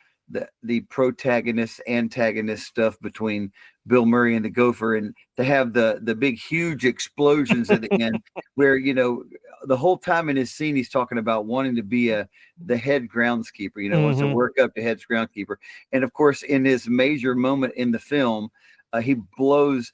protagonist antagonist stuff between Bill Murray and the gopher, and to have the big huge explosions at the end where the whole time in his scene he's talking about wanting to be the head groundskeeper, wants to work up to head groundskeeper, and of course in his major moment in the film he blows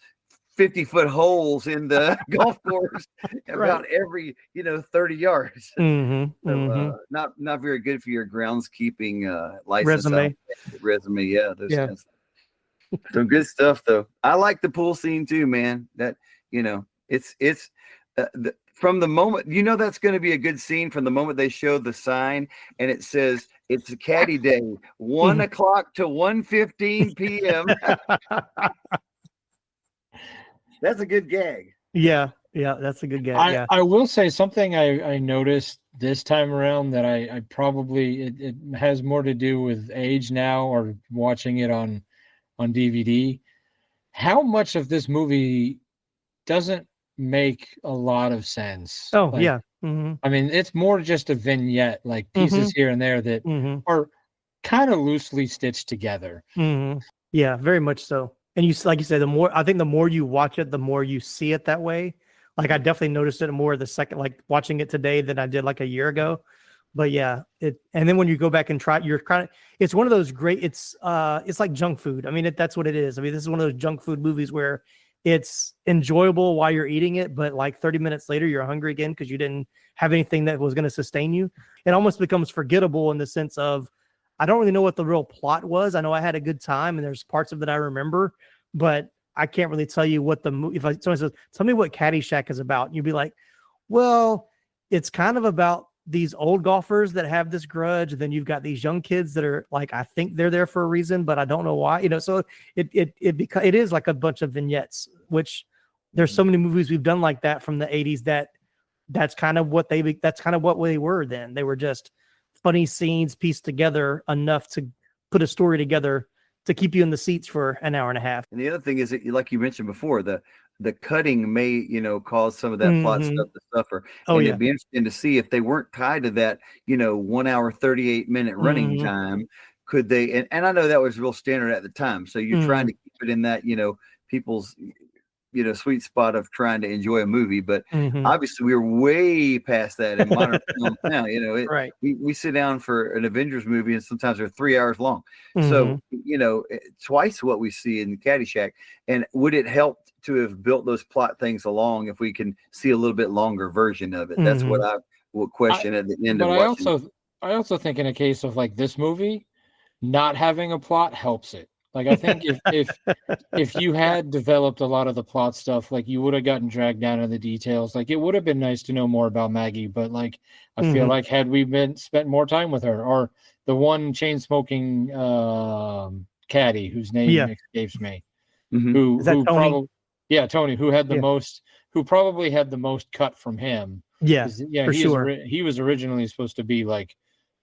50-foot holes in the golf course about every 30 yards. So, not very good for your groundskeeping license resume. Yeah, those kind of stuff. Some good stuff though. I like the pool scene too, man. That it's from the moment that's going to be a good scene from the moment they show the sign and it says it's a caddy day, 1 o'clock to 1:15 p.m. That's a good gag. Yeah, that's a good gag. I will say something I noticed this time around that I probably it has more to do with age now or watching it on DVD. How much of this movie doesn't make a lot of sense? Oh, like, yeah. I mean, it's more just a vignette, like pieces here and there that are kind of loosely stitched together. Yeah, very much so. And like you said, the more you watch it, the more you see it that way. Like I definitely noticed it more the second, like watching it today than I did like a year ago. But yeah, and then when you go back and try, it's one of those great, it's like junk food. I mean, that's what it is. I mean, this is one of those junk food movies where it's enjoyable while you're eating it, but like 30 minutes later, you're hungry again because you didn't have anything that was going to sustain you. It almost becomes forgettable in the sense of, I don't really know what the real plot was. I know I had a good time and there's parts of it I remember, but I can't really tell you what the movie, if someone says, tell me what Caddyshack is about, and you'd be like, well, it's kind of about these old golfers that have this grudge. And then you've got these young kids that are like, I think they're there for a reason, but I don't know why, so it is like a bunch of vignettes, which there's so many movies we've done like that from the 80s that's kind of what they were then. They were just funny scenes pieced together enough to put a story together to keep you in the seats for an hour and a half. And the other thing is that, like you mentioned before, the cutting may, cause some of that plot stuff to suffer. And it'd be interesting to see if they weren't tied to that, 1 hour, 38-minute running time, could they, and I know that was real standard at the time. So you're trying to keep it in that, people's, sweet spot of trying to enjoy a movie, but obviously we're way past that in modern film now. Right. We sit down for an Avengers movie and sometimes they're 3 hours long. So, twice what we see in Caddyshack. And would it help to have built those plot things along if we can see a little bit longer version of it? That's what I would question at the end of watching. I also think in a case of like this movie, not having a plot helps it. Like, I think if you had developed a lot of the plot stuff, like you would have gotten dragged down in the details. Like, it would have been nice to know more about Maggie, but like, I feel like had we spent more time with her, or the one chain smoking caddy whose name escapes me, who probably, Tony, who had the most, who probably had the most cut from him. Yeah, for sure. He was originally supposed to be like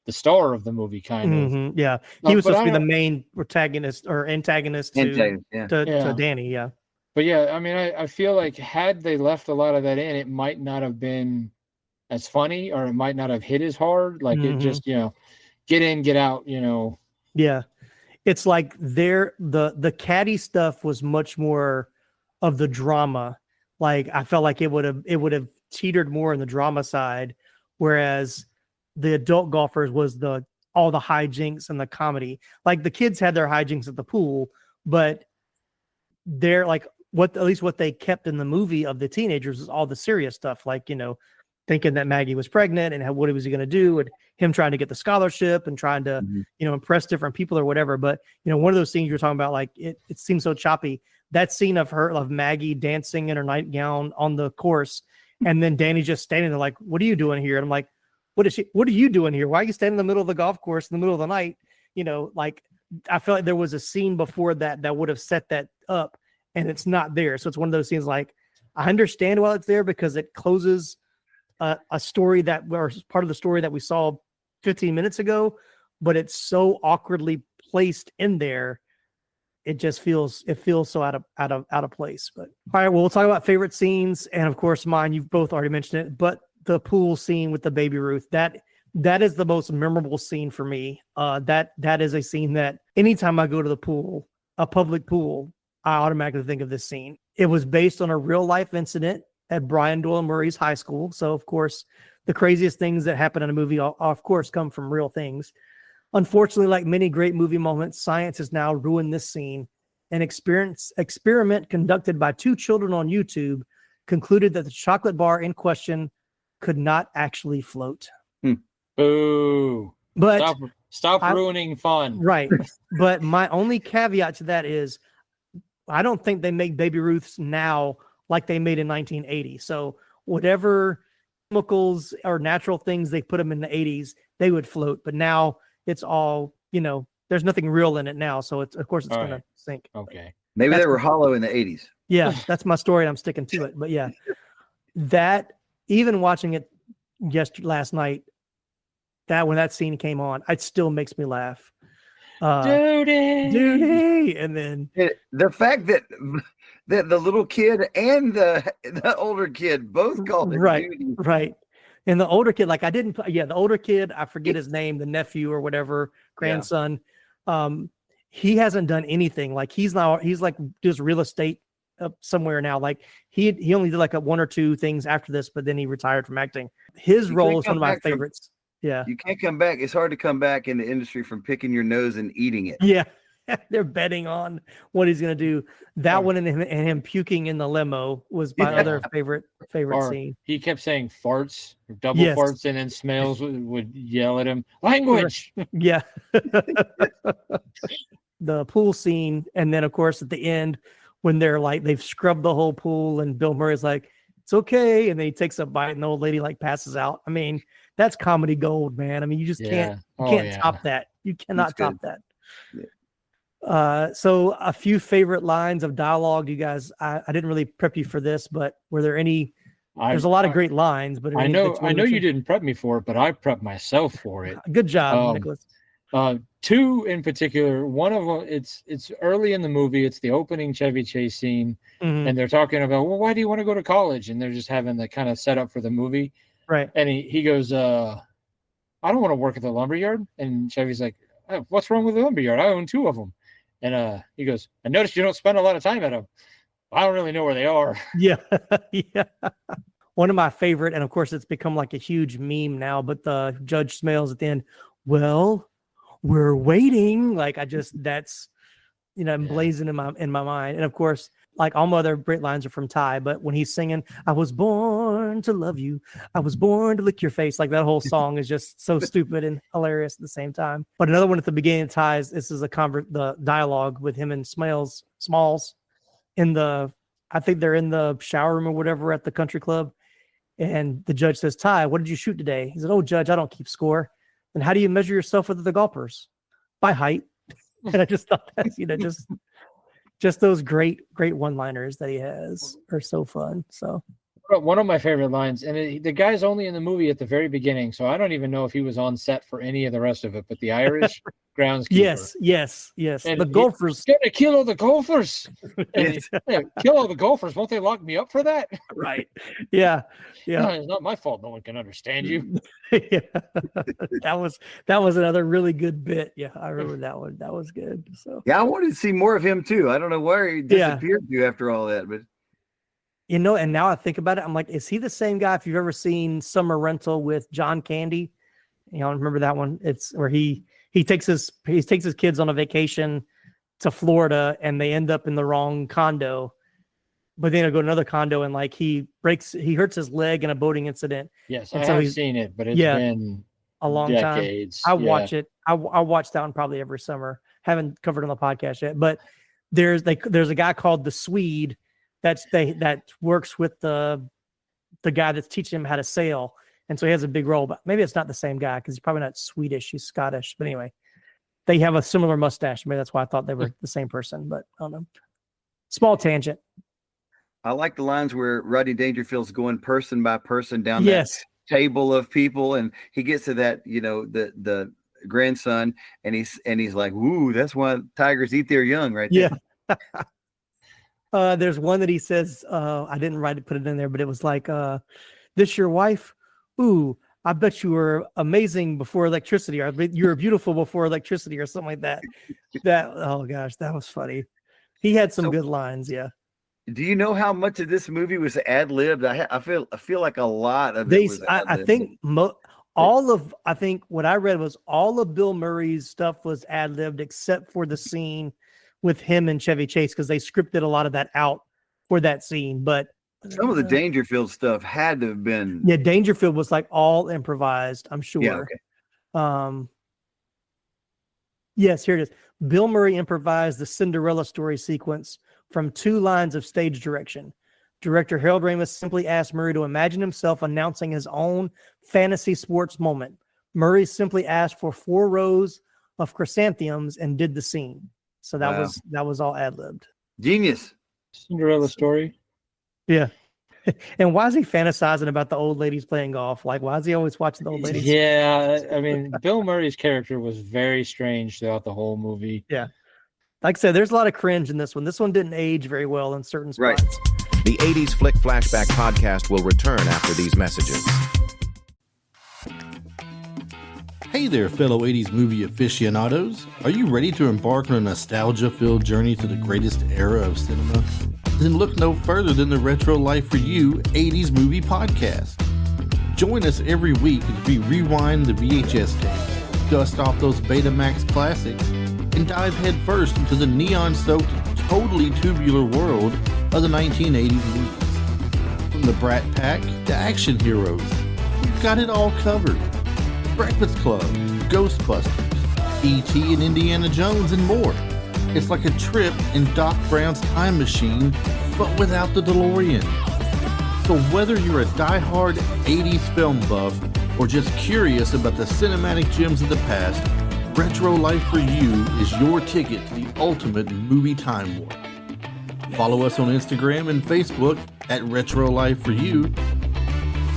the star of the movie, kind of. Yeah, he was supposed to be the main protagonist or antagonist to Danny. Yeah, but yeah, I mean, I feel like had they left a lot of that in, it might not have been as funny, or it might not have hit as hard. Like it just, get in, get out. Yeah, it's like the caddy stuff was much more of the drama. Like I felt like it would have teetered more in the drama side, whereas the adult golfers was all the hijinks and the comedy. Like the kids had their hijinks at the pool, but they're like at least what they kept in the movie of the teenagers is all the serious stuff. Like, thinking that Maggie was pregnant and what was he going to do, and him trying to get the scholarship and trying to, impress different people or whatever. But, one of those things you're talking about, like it seems so choppy. That scene of Maggie dancing in her nightgown on the course, and then Danny just standing there like, what are you doing here? And I'm like, what are you doing here? Why are you standing in the middle of the golf course in the middle of the night? Like I feel like there was a scene before that would have set that up, and it's not there. So it's one of those scenes like, I understand why it's there because it closes a story or part of the story that we saw 15 minutes ago, but it's so awkwardly placed in there. It just feels so out of place. But all right, well, we'll talk about favorite scenes, and of course mine. You've both already mentioned it, but the pool scene with the baby Ruth, that is the most memorable scene for me. That is a scene that anytime I go to the pool, a public pool, I automatically think of this scene. It was based on a real life incident at Brian Doyle-Murray's high school. So of course, the craziest things that happen in a movie, of course, come from real things. Unfortunately, like many great movie moments, science has now ruined this scene. An experiment conducted by 2 children on YouTube concluded that the chocolate bar in question could not actually float. Boo. But stop ruining fun. Right. But my only caveat to that is I don't think they make baby Ruths now like they made in 1980. So whatever chemicals or natural things they put them in the 80s, they would float. But now it's all, there's nothing real in it now. So it's going to sink. Okay. Maybe they were hollow in the 80s. Yeah, that's my story. And I'm sticking to it. But yeah, that even watching it last night, when that scene came on, it still makes me laugh. Duty. And then the fact that the little kid and the older kid both called it Duty. Right. And the older kid, like the older kid, I forget his name, the nephew or whatever, grandson. He hasn't done anything. Like he's like just real estate up somewhere now. Like he only did like one or two things after this, but then he retired from acting. His role is one of my favorites. Yeah. You can't come back. It's hard to come back in the industry from picking your nose and eating it. Yeah. They're betting on what he's going to do. That one and him puking in the limo was my other favorite scene. He kept saying farts, double farts, and then Smales would yell at him, language. Yeah. The pool scene. And then, of course, at the end, when they're like, they've scrubbed the whole pool and Bill Murray's like, it's okay. And then he takes a bite and the old lady like passes out. I mean, that's comedy gold, man. I mean, you just can't top that. You cannot top that. Yeah. So a few favorite lines of dialogue. You guys, I didn't really prep you for this, but were there any? There's a lot of great lines, but I know you didn't prep me for it, but I prepped myself for it. Good job, Nicolas. Two in particular. One of them, it's early in the movie. It's the opening Chevy Chase scene, and they're talking about, well, why do you want to go to college? And they're just having the kind of setup for the movie, right? And he goes, I don't want to work at the lumberyard. And Chevy's like, oh, what's wrong with the lumberyard? I own 2 of them. And he goes, I noticed you don't spend a lot of time at them. I don't really know where they are. Yeah. Yeah. One of my favorite, and of course it's become like a huge meme now, but the Judge Smales at the end, well, we're waiting. Like that's emblazoned in my mind. And of course, like all my other great lines are from Ty, but when he's singing, I was born to love you, I was born to lick your face, like that whole song is just so stupid and hilarious at the same time. But another one at the beginning of Ty's, this is the dialogue with him and Smalls I think they're in the shower room or whatever at the country club. And the judge says, Ty, what did you shoot today? He said, oh, Judge, I don't keep score. And how do you measure yourself with the golfers? By height. And I just thought that's, just those great one-liners that he has are so fun. So one of my favorite lines, and the guy's only in the movie at the very beginning, so I don't even know if he was on set for any of the rest of it, but the Irish groundskeeper. Yes. And the golfers. Gonna kill all the golfers. Kill all the golfers. Won't they lock me up for that? Right. Yeah. No, it's not my fault. No one can understand you. Yeah. That was another really good bit. Yeah, I remember that one. That was good. So yeah, I wanted to see more of him too. I don't know where he disappeared to after all that, but and now I think about it, I'm like, is he the same guy? If you've ever seen Summer Rental with John Candy, remember that one? It's where he takes his kids on a vacation to Florida and they end up in the wrong condo, but then they'll go to another condo and like he hurts his leg in a boating incident. Yes, I have seen it, but it's been a long decades. Time. I watch it. I watch that one probably every summer. Haven't covered it on the podcast yet, but there's a guy called the Swede that works with the guy that's teaching him how to sail, and so he has a big role. But maybe it's not the same guy because he's probably not Swedish; he's Scottish. But anyway, they have a similar mustache. Maybe that's why I thought they were the same person. But I don't know. Small tangent. I like the lines where Rodney Dangerfield's going person by person down that table of people, and he gets to that the grandson, and he's like, "Ooh, that's why tigers eat their young," right there. Yeah. There's one that he says, I didn't put it in there, but it was like, this your wife? Ooh, I bet you were amazing before electricity, or you were beautiful before electricity, or something like that. Oh gosh, that was funny. He had some good lines. Yeah. Do you know how much of this movie was ad-libbed? I feel like a lot of it was I think I think what I read was all of Bill Murray's stuff was ad-libbed except for the scene with him and Chevy Chase, because they scripted a lot of that out for that scene. But some of the Dangerfield stuff had to have been. Yeah, Dangerfield was like all improvised, I'm sure. Yeah, okay. Yes, here it is. Bill Murray improvised the Cinderella story sequence from 2 lines of stage direction. Director Harold Ramis simply asked Murray to imagine himself announcing his own fantasy sports moment. Murray simply asked for 4 rows of chrysanthemums and did the scene. So that was all ad-libbed. Genius. Cinderella story. Yeah. And why is he fantasizing about the old ladies playing golf? Like, why is he always watching the old ladies? Yeah, I mean, Bill Murray's character was very strange throughout the whole movie. Yeah. Like I said, there's a lot of cringe in this one. This one didn't age very well in certain spots. Right. The 80s Flick Flashback Podcast will return after these messages. Hey there, fellow 80s movie aficionados. Are you ready to embark on a nostalgia-filled journey to the greatest era of cinema? Then look no further than the Retro Life for You 80s Movie Podcast. Join us every week as we rewind the VHS tapes, dust off those Betamax classics, and dive headfirst into the neon-soaked, totally tubular world of the 1980s movies. From the Brat Pack to action heroes, we've got it all covered. Breakfast Club, Ghostbusters, E.T. and Indiana Jones, and more. It's like a trip in Doc Brown's time machine, but without the DeLorean. So whether you're a die-hard 80s film buff or just curious about the cinematic gems of the past, Retro Life for You is your ticket to the ultimate movie time warp. Follow us on Instagram and Facebook at Retro Life for You,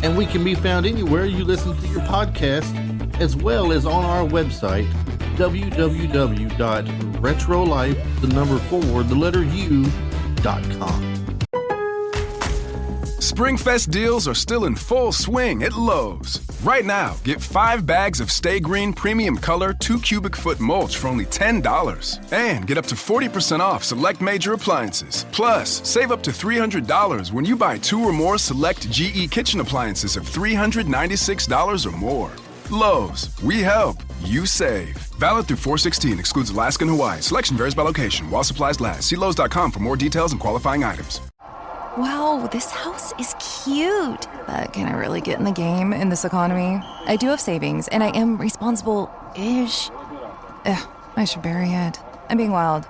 and we can be found anywhere you listen to your podcast, as well as on our website, www.retrolife4u.com. Springfest deals are still in full swing at Lowe's. Right now, get 5 bags of Stay Green Premium Color 2 cubic foot mulch for only $10. And get up to 40% off select major appliances. Plus, save up to $300 when you buy 2 or more select GE kitchen appliances of $396 or more. Lowe's, we help, you save. Valid through 4/16, excludes Alaska and Hawaii. Selection varies by location while supplies last. See Lowe's.com for more details and qualifying items. Wow, this house is cute. But can I really get in the game in this economy? I do have savings, and I am responsible-ish. I should bury it. I'm being wild.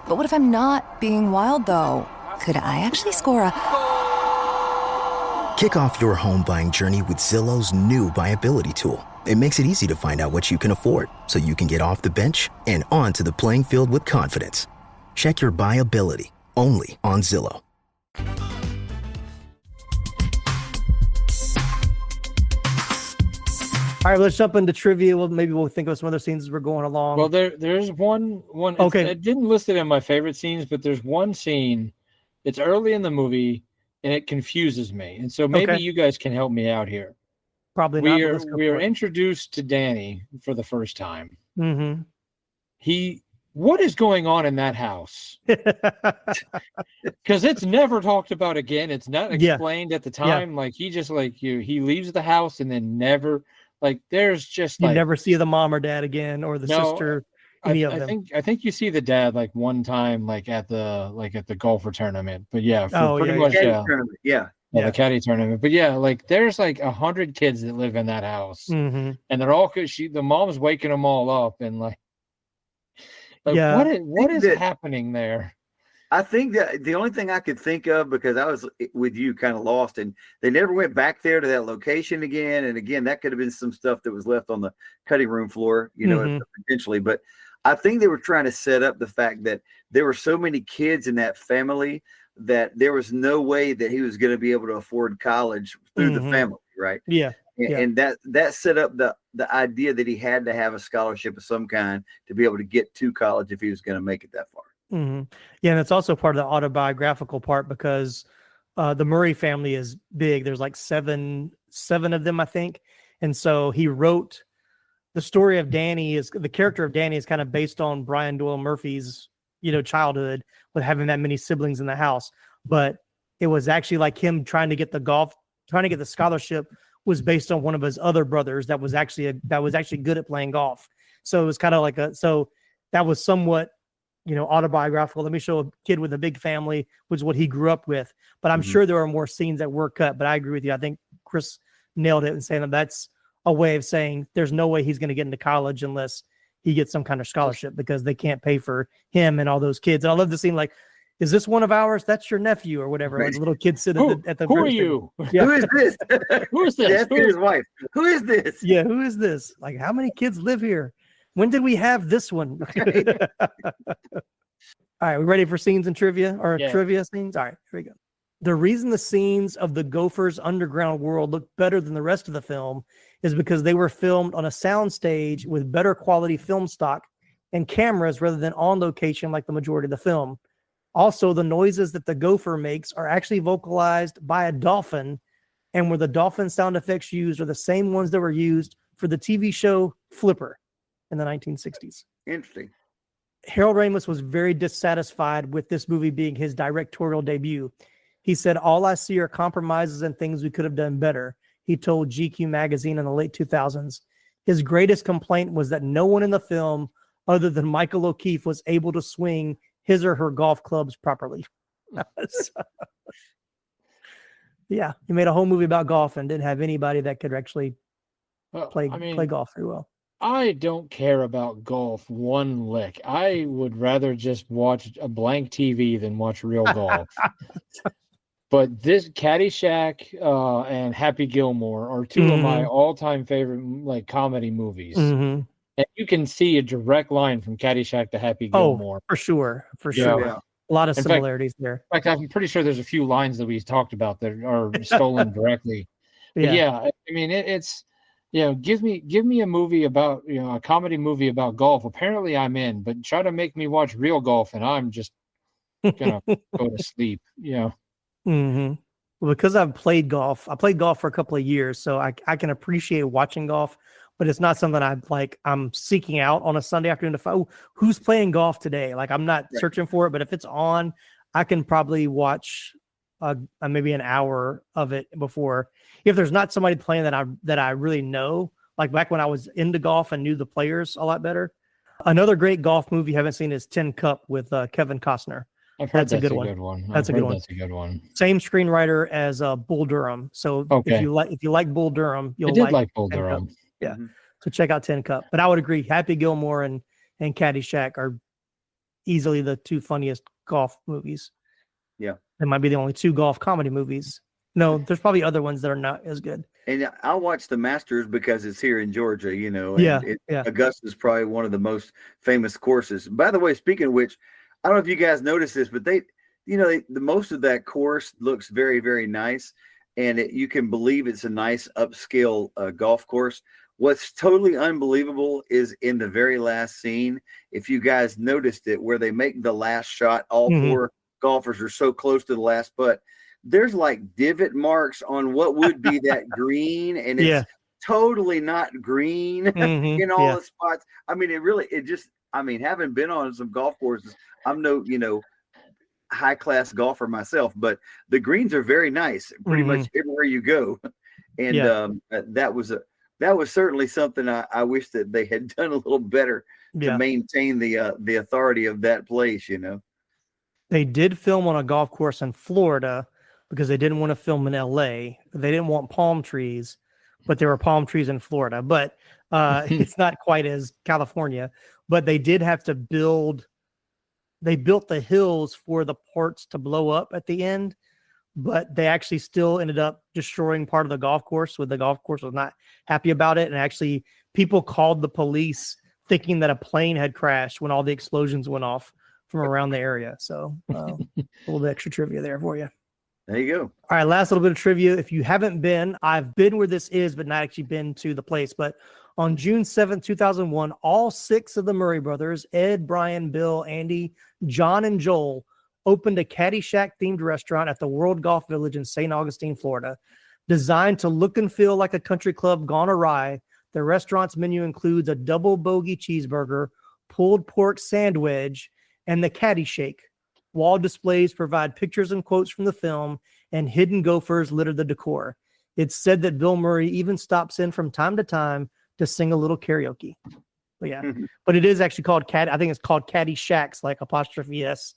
But what if I'm not being wild, though? Could I actually score a... Kick off your home buying journey with Zillow's new BuyAbility tool. It makes it easy to find out what you can afford, so you can get off the bench and onto the playing field with confidence. Check your BuyAbility, only on Zillow. All right, let's jump into trivia. Maybe we'll think of some other scenes as we're going along. Well, there's one. Okay. I didn't list it in my favorite scenes, but there's one scene. It's early in the movie, and it confuses me. And so maybe you guys can help me out here. Probably not. We are introduced to Danny for the first time. Mm-hmm. What is going on in that house? Because it's never talked about again. It's not explained at the time. Like he just he leaves the house and then never there's just you never see the mom or dad again or the sister. Any of them. I think you see the dad one time at the golfer tournament. But pretty much the caddy tournament. But there's 100 kids that live in that house, mm-hmm. and they're all the mom's waking them all up and what is happening there? I think that the only thing I could think of, because I was with you kind of lost, and they never went back there to that location again. And again, that could have been some stuff that was left on the cutting room floor, potentially. But I think they were trying to set up the fact that there were so many kids in that family that there was no way that he was going to be able to afford college through mm-hmm. the family, right? Yeah. And that set up the idea that he had to have a scholarship of some kind to be able to get to college if he was going to make it that far. Mm-hmm. Yeah, and it's also part of the autobiographical part because the Murray family is big. There's seven of them, I think. And so he wrote the story of the character of Danny is kind of based on Brian Doyle-Murphy's, childhood with having that many siblings in the house. But it was actually him trying to get the scholarship was based on one of his other brothers that was actually good at playing golf. So it was kind of so that was somewhat, autobiographical. Let me show a kid with a big family, which is what he grew up with. But I'm sure there are more scenes that were cut, but I agree with you. I think Chris nailed it in saying that's a way of saying there's no way he's going to get into college unless he gets some kind of scholarship because they can't pay for him and all those kids. And I love the scene is this one of ours? That's your nephew or whatever. Right. The little kid sit at the who are you? Yeah. Who is this? Who is this? That's his wife. Who is this? Yeah, who is this? How many kids live here? When did we have this one? All right, we ready for scenes and trivia or trivia scenes? All right, here we go. The reason the scenes of the Gopher's underground world look better than the rest of the film is because they were filmed on a soundstage with better quality film stock and cameras rather than on location like the majority of the film. Also, the noises that the Gopher makes are actually vocalized by a dolphin, and where the dolphin sound effects used are the same ones that were used for the TV show Flipper in the 1960s. Interesting. Harold Ramis was very dissatisfied with this movie being his directorial debut. He said, "All I see are compromises and things we could have done better," he told GQ magazine in the late 2000s. His greatest complaint was that no one in the film other than Michael O'Keefe was able to swing his or her golf clubs properly. Yeah, he made a whole movie about golf and didn't have anybody that could actually play golf very well. I don't care about golf one lick. I would rather just watch a blank TV than watch real golf. But this Caddyshack and Happy Gilmore are two of my all-time favorite like comedy movies. And you can see a direct line from Caddyshack to Happy Gilmore. Oh, for sure. Yeah. A lot of similarities there. In fact, I'm pretty sure there's a few lines that we talked about that are stolen directly. But I mean, it's give me a movie about a comedy movie about golf. Apparently, I'm in, but try to make me watch real golf, and I'm just gonna go to sleep. Well, because I've played golf. I played golf for a couple of years, so I can appreciate watching golf. But it's not something I'm seeking out on a Sunday afternoon to find who's playing golf today. Like I'm not searching for it, but if it's on, I can probably watch maybe an hour of it before. If there's not somebody playing that I really know, like back when I was into golf and knew the players a lot better. Another great golf movie you haven't seen is Tin Cup with Kevin Costner. I've heard that's a good one. That's a good one. Same screenwriter as Bull Durham. So if you like Bull Durham, you'll like Bull Durham. Yeah. So check out Tin Cup. But I would agree, Happy Gilmore and Caddyshack are easily the two funniest golf movies. Yeah. They might be the only two golf comedy movies. No, there's probably other ones that are not as good. And I'll watch the Masters because it's here in Georgia, And Augusta's probably one of the most famous courses. By the way, speaking of which, I don't know if you guys noticed this, but the most of that course looks very, very nice. And you can believe it's a nice upscale golf course. What's totally unbelievable is in the very last scene, if you guys noticed it, where they make the last shot, all four golfers are so close to the last putt. There's like divot marks on what would be that green, and it's totally not green in all the spots. I mean, having been on some golf courses, I'm no, high class golfer myself, but the greens are very nice pretty much everywhere you go. And that was certainly something I wish that they had done a little better to maintain the authority of that place, They did film on a golf course in Florida because they didn't want to film in LA. They didn't want palm trees, but there were palm trees in Florida. But it's not quite as California. But they did have to built the hills for the parts to blow up at the end, but they actually still ended up destroying part of the golf course. The golf course was not happy about it. And actually people called the police thinking that a plane had crashed when all the explosions went off from around the area. So a little bit extra trivia there for you. There you go. All right. Last little bit of trivia. If you haven't been, I've been where this is, but not actually been to the place, but on June 7th, 2001, all six of the Murray brothers, Ed, Brian, Bill, Andy, John, and Joel, opened a Caddyshack-themed restaurant at the World Golf Village in St. Augustine, Florida. Designed to look and feel like a country club gone awry, the restaurant's menu includes a double bogey cheeseburger, pulled pork sandwich, and the Caddy Shake. Wall displays provide pictures and quotes from the film, and hidden gophers litter the decor. It's said that Bill Murray even stops in from time to time to sing a little karaoke. But but it is actually called I think it's called Caddyshacks, like apostrophe S.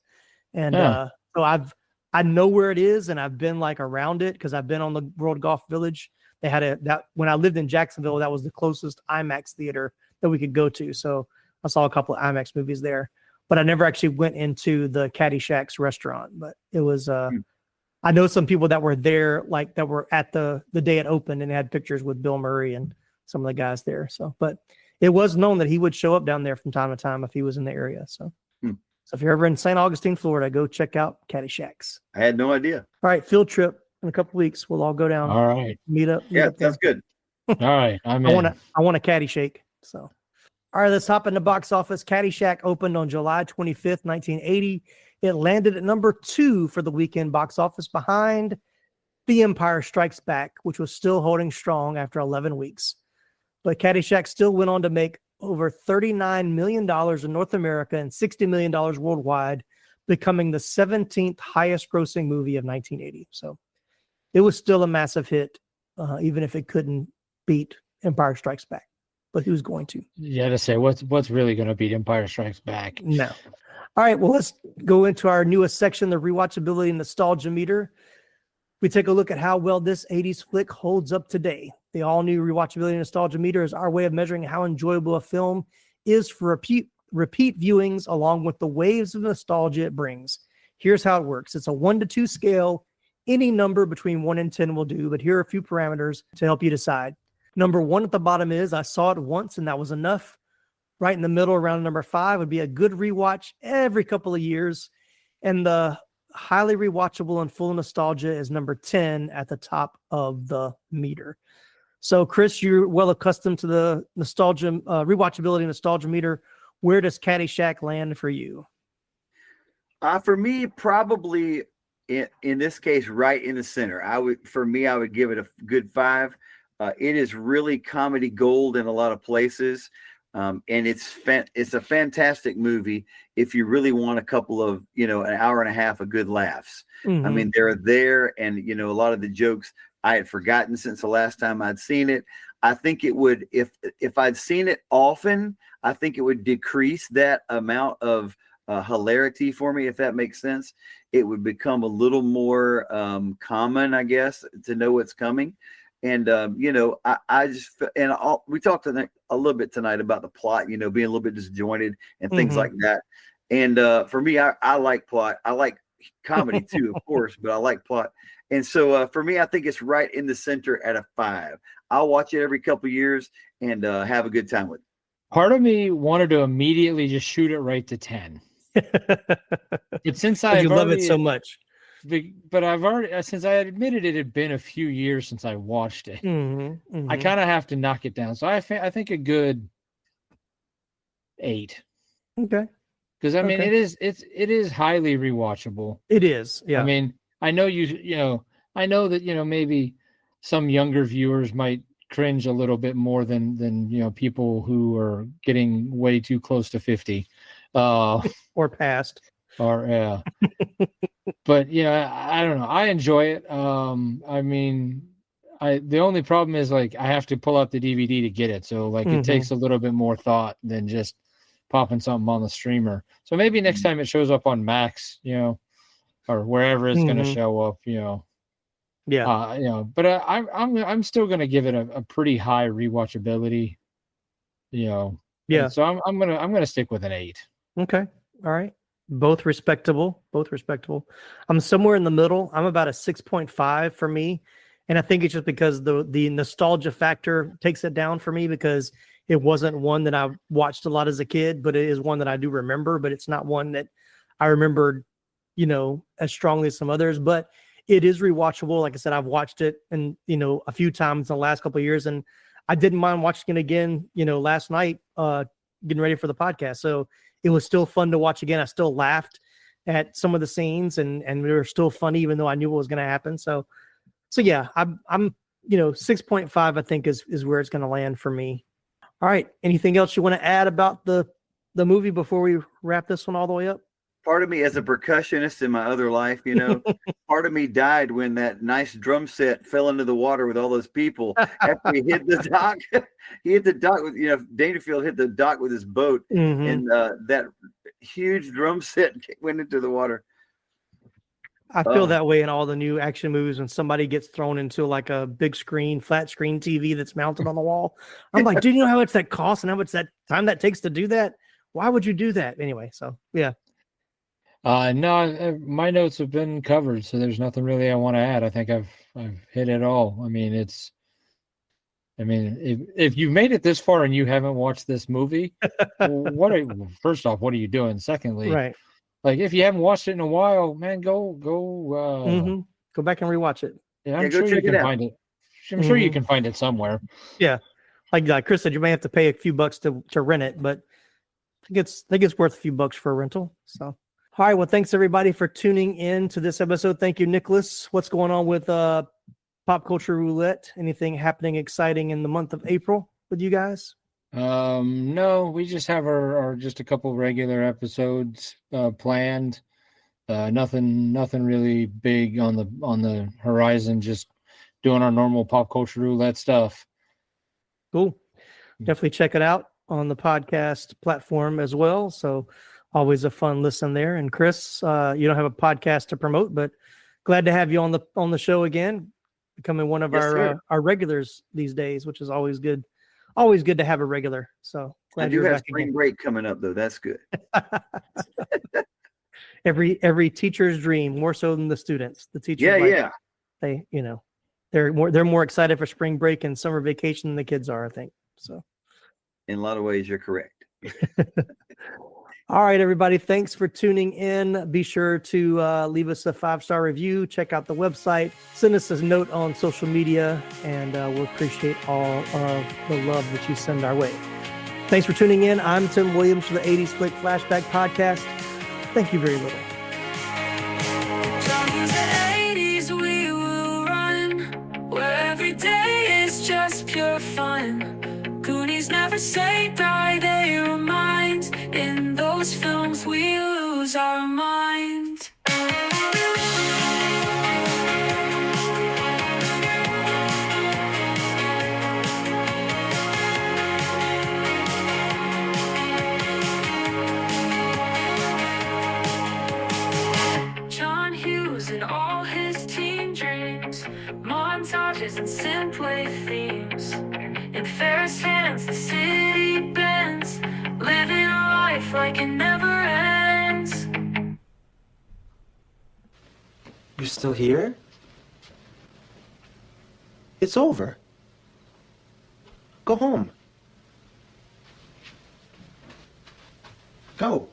And so I know where it is, and I've been like around it because I've been on the World Golf Village. They had when I lived in Jacksonville, that was the closest IMAX theater that we could go to. So I saw a couple of IMAX movies there, but I never actually went into the Caddyshack's restaurant. But it was I know some people that were there, like that were at the day it opened, and had pictures with Bill Murray and some of the guys there. So, but it was known that he would show up down there from time to time if he was in the area. So, so if you're ever in St. Augustine, Florida, go check out Caddyshack's. I had no idea. All right, field trip in a couple weeks. We'll all go down. All right, meet up. That's good. All right, I want a caddy shake. So, all right, let's hop in the box office. Caddyshack opened on July 25th, 1980. It landed at number 2 for the weekend box office, behind The Empire Strikes Back, which was still holding strong after 11 weeks. But Caddyshack still went on to make over $39 million in North America and $60 million worldwide, becoming the 17th highest grossing movie of 1980. So it was still a massive hit, even if it couldn't beat Empire Strikes Back. But who's going to? Yeah, to say what's really going to beat Empire Strikes Back? No. All right, well, let's go into our newest section, the Rewatchability and Nostalgia Meter. We take a look at how well this 80s flick holds up today. The all-new Rewatchability and Nostalgia Meter is our way of measuring how enjoyable a film is for repeat viewings, along with the waves of nostalgia it brings. Here's how it works. It's a 1 to 2 scale. Any number between 1 and 10 will do, but here are a few parameters to help you decide. Number 1 at the bottom is I saw it once and that was enough. Right in the middle, around number 5, would be a good rewatch every couple of years. And the highly rewatchable and full of nostalgia is number 10 at the top of the meter. So, Chris, you're well accustomed to the nostalgia, rewatchability and nostalgia meter. Where does Caddyshack land for you? For me, probably in this case, right in the center. I would give it a good 5. It is really comedy gold in a lot of places. And it's a fantastic movie if you really want a couple of, an hour and a half of good laughs. Mm-hmm. I mean, they're there, and a lot of the jokes I had forgotten since the last time I'd seen it. I think it would, if I'd seen it often, I think it would decrease that amount of hilarity for me, if that makes sense. It would become a little more common, I guess, to know what's coming. And, I just, we talked a little bit tonight about the plot, being a little bit disjointed and things like that. And for me, I like plot. I like comedy too, of course, but I like plot. And so for me, I think it's right in the center at a 5. I'll watch it every couple of years and have a good time with it. Part of me wanted to immediately just shoot it right to 10. But since I love it so much. But I've already, since I had admitted it had been a few years since I watched it, I kind of have to knock it down. So I think a good 8. Okay. Because I mean, it is highly rewatchable. It is. Yeah. I mean, I know I know that maybe some younger viewers might cringe a little bit more than people who are getting way too close to 50, or past. Or yeah. But I don't know. I enjoy it. I mean, the only problem is like I have to pull out the DVD to get it. So like it takes a little bit more thought than just popping something on the streamer. So maybe next time it shows up on Max, or wherever it's going to show up, Yeah. But I'm still going to give it a pretty high rewatchability. Yeah. And so I'm gonna stick with an 8. Okay. All right. Both respectable. I'm somewhere in the middle. I'm about a 6.5 for me. And I think it's just because the nostalgia factor takes it down for me, because it wasn't one that I watched a lot as a kid, but it is one that I do remember, but it's not one that I remembered, as strongly as some others, but it is rewatchable. Like I said, I've watched it and, a few times in the last couple of years, and I didn't mind watching it again, last night, getting ready for the podcast. So it was still fun to watch again. I still laughed at some of the scenes and they were still funny, even though I knew what was going to happen. So yeah, I'm 6.5, I think is where it's going to land for me. All right. Anything else you want to add about the movie before we wrap this one all the way up? Part of me, as a percussionist in my other life, part of me died when that nice drum set fell into the water with all those people after he hit the dock. He hit the dock with, Dangerfield hit the dock with his boat, and that huge drum set went into the water. I feel that way in all the new action movies when somebody gets thrown into like a big screen, flat screen TV that's mounted on the wall. I'm like, do you know how much that costs and how much that time that takes to do that? Why would you do that? Anyway, so yeah. No, my notes have been covered, so there's nothing really I want to add. I think I've hit it all. I mean, if you've made it this far and you haven't watched this movie, first off, what are you doing? Secondly, right. Like if you haven't watched it in a while, man, go back and rewatch it. Yeah, I'm sure you can find it. I'm sure you can find it somewhere. Yeah. Like Chris said, you may have to pay a few bucks to rent it, but I think it's worth a few bucks for a rental. So all right. Well, thanks everybody for tuning in to this episode. Thank you, Nicolas. What's going on with Pop Culture Roulette? Anything happening exciting in the month of April with you guys? No, we just have our just a couple regular episodes planned. Nothing really big on the horizon. Just doing our normal pop culture roulette stuff. Cool. Definitely check it out on the podcast platform as well. So always a fun listen there. And Chris, you don't have a podcast to promote, but glad to have you on the show again, becoming one of our regulars these days, which is always good. Always good to have a regular. So glad you're back. Spring break coming up though. That's good. Every teacher's dream, more so than the students. The teachers, they they're more excited for spring break and summer vacation than the kids are, I think. So, in a lot of ways, you're correct. All right, everybody. Thanks for tuning in. Be sure to leave us a 5-star review. Check out the website. Send us a note on social media, and we'll appreciate all of the love that you send our way. Thanks for tuning in. I'm Tim Williams for the 80s Flick Flashback Podcast. Thank you very little. Down the 80s we will run, where every day is just pure fun. Goonies never say die, they remind. In those films we lose our mind. John Hughes and all his teen dreams, montages and simply themes. In Ferris hands, the city bends, living a life like it never ends. You're still here? It's over. Go home. Go.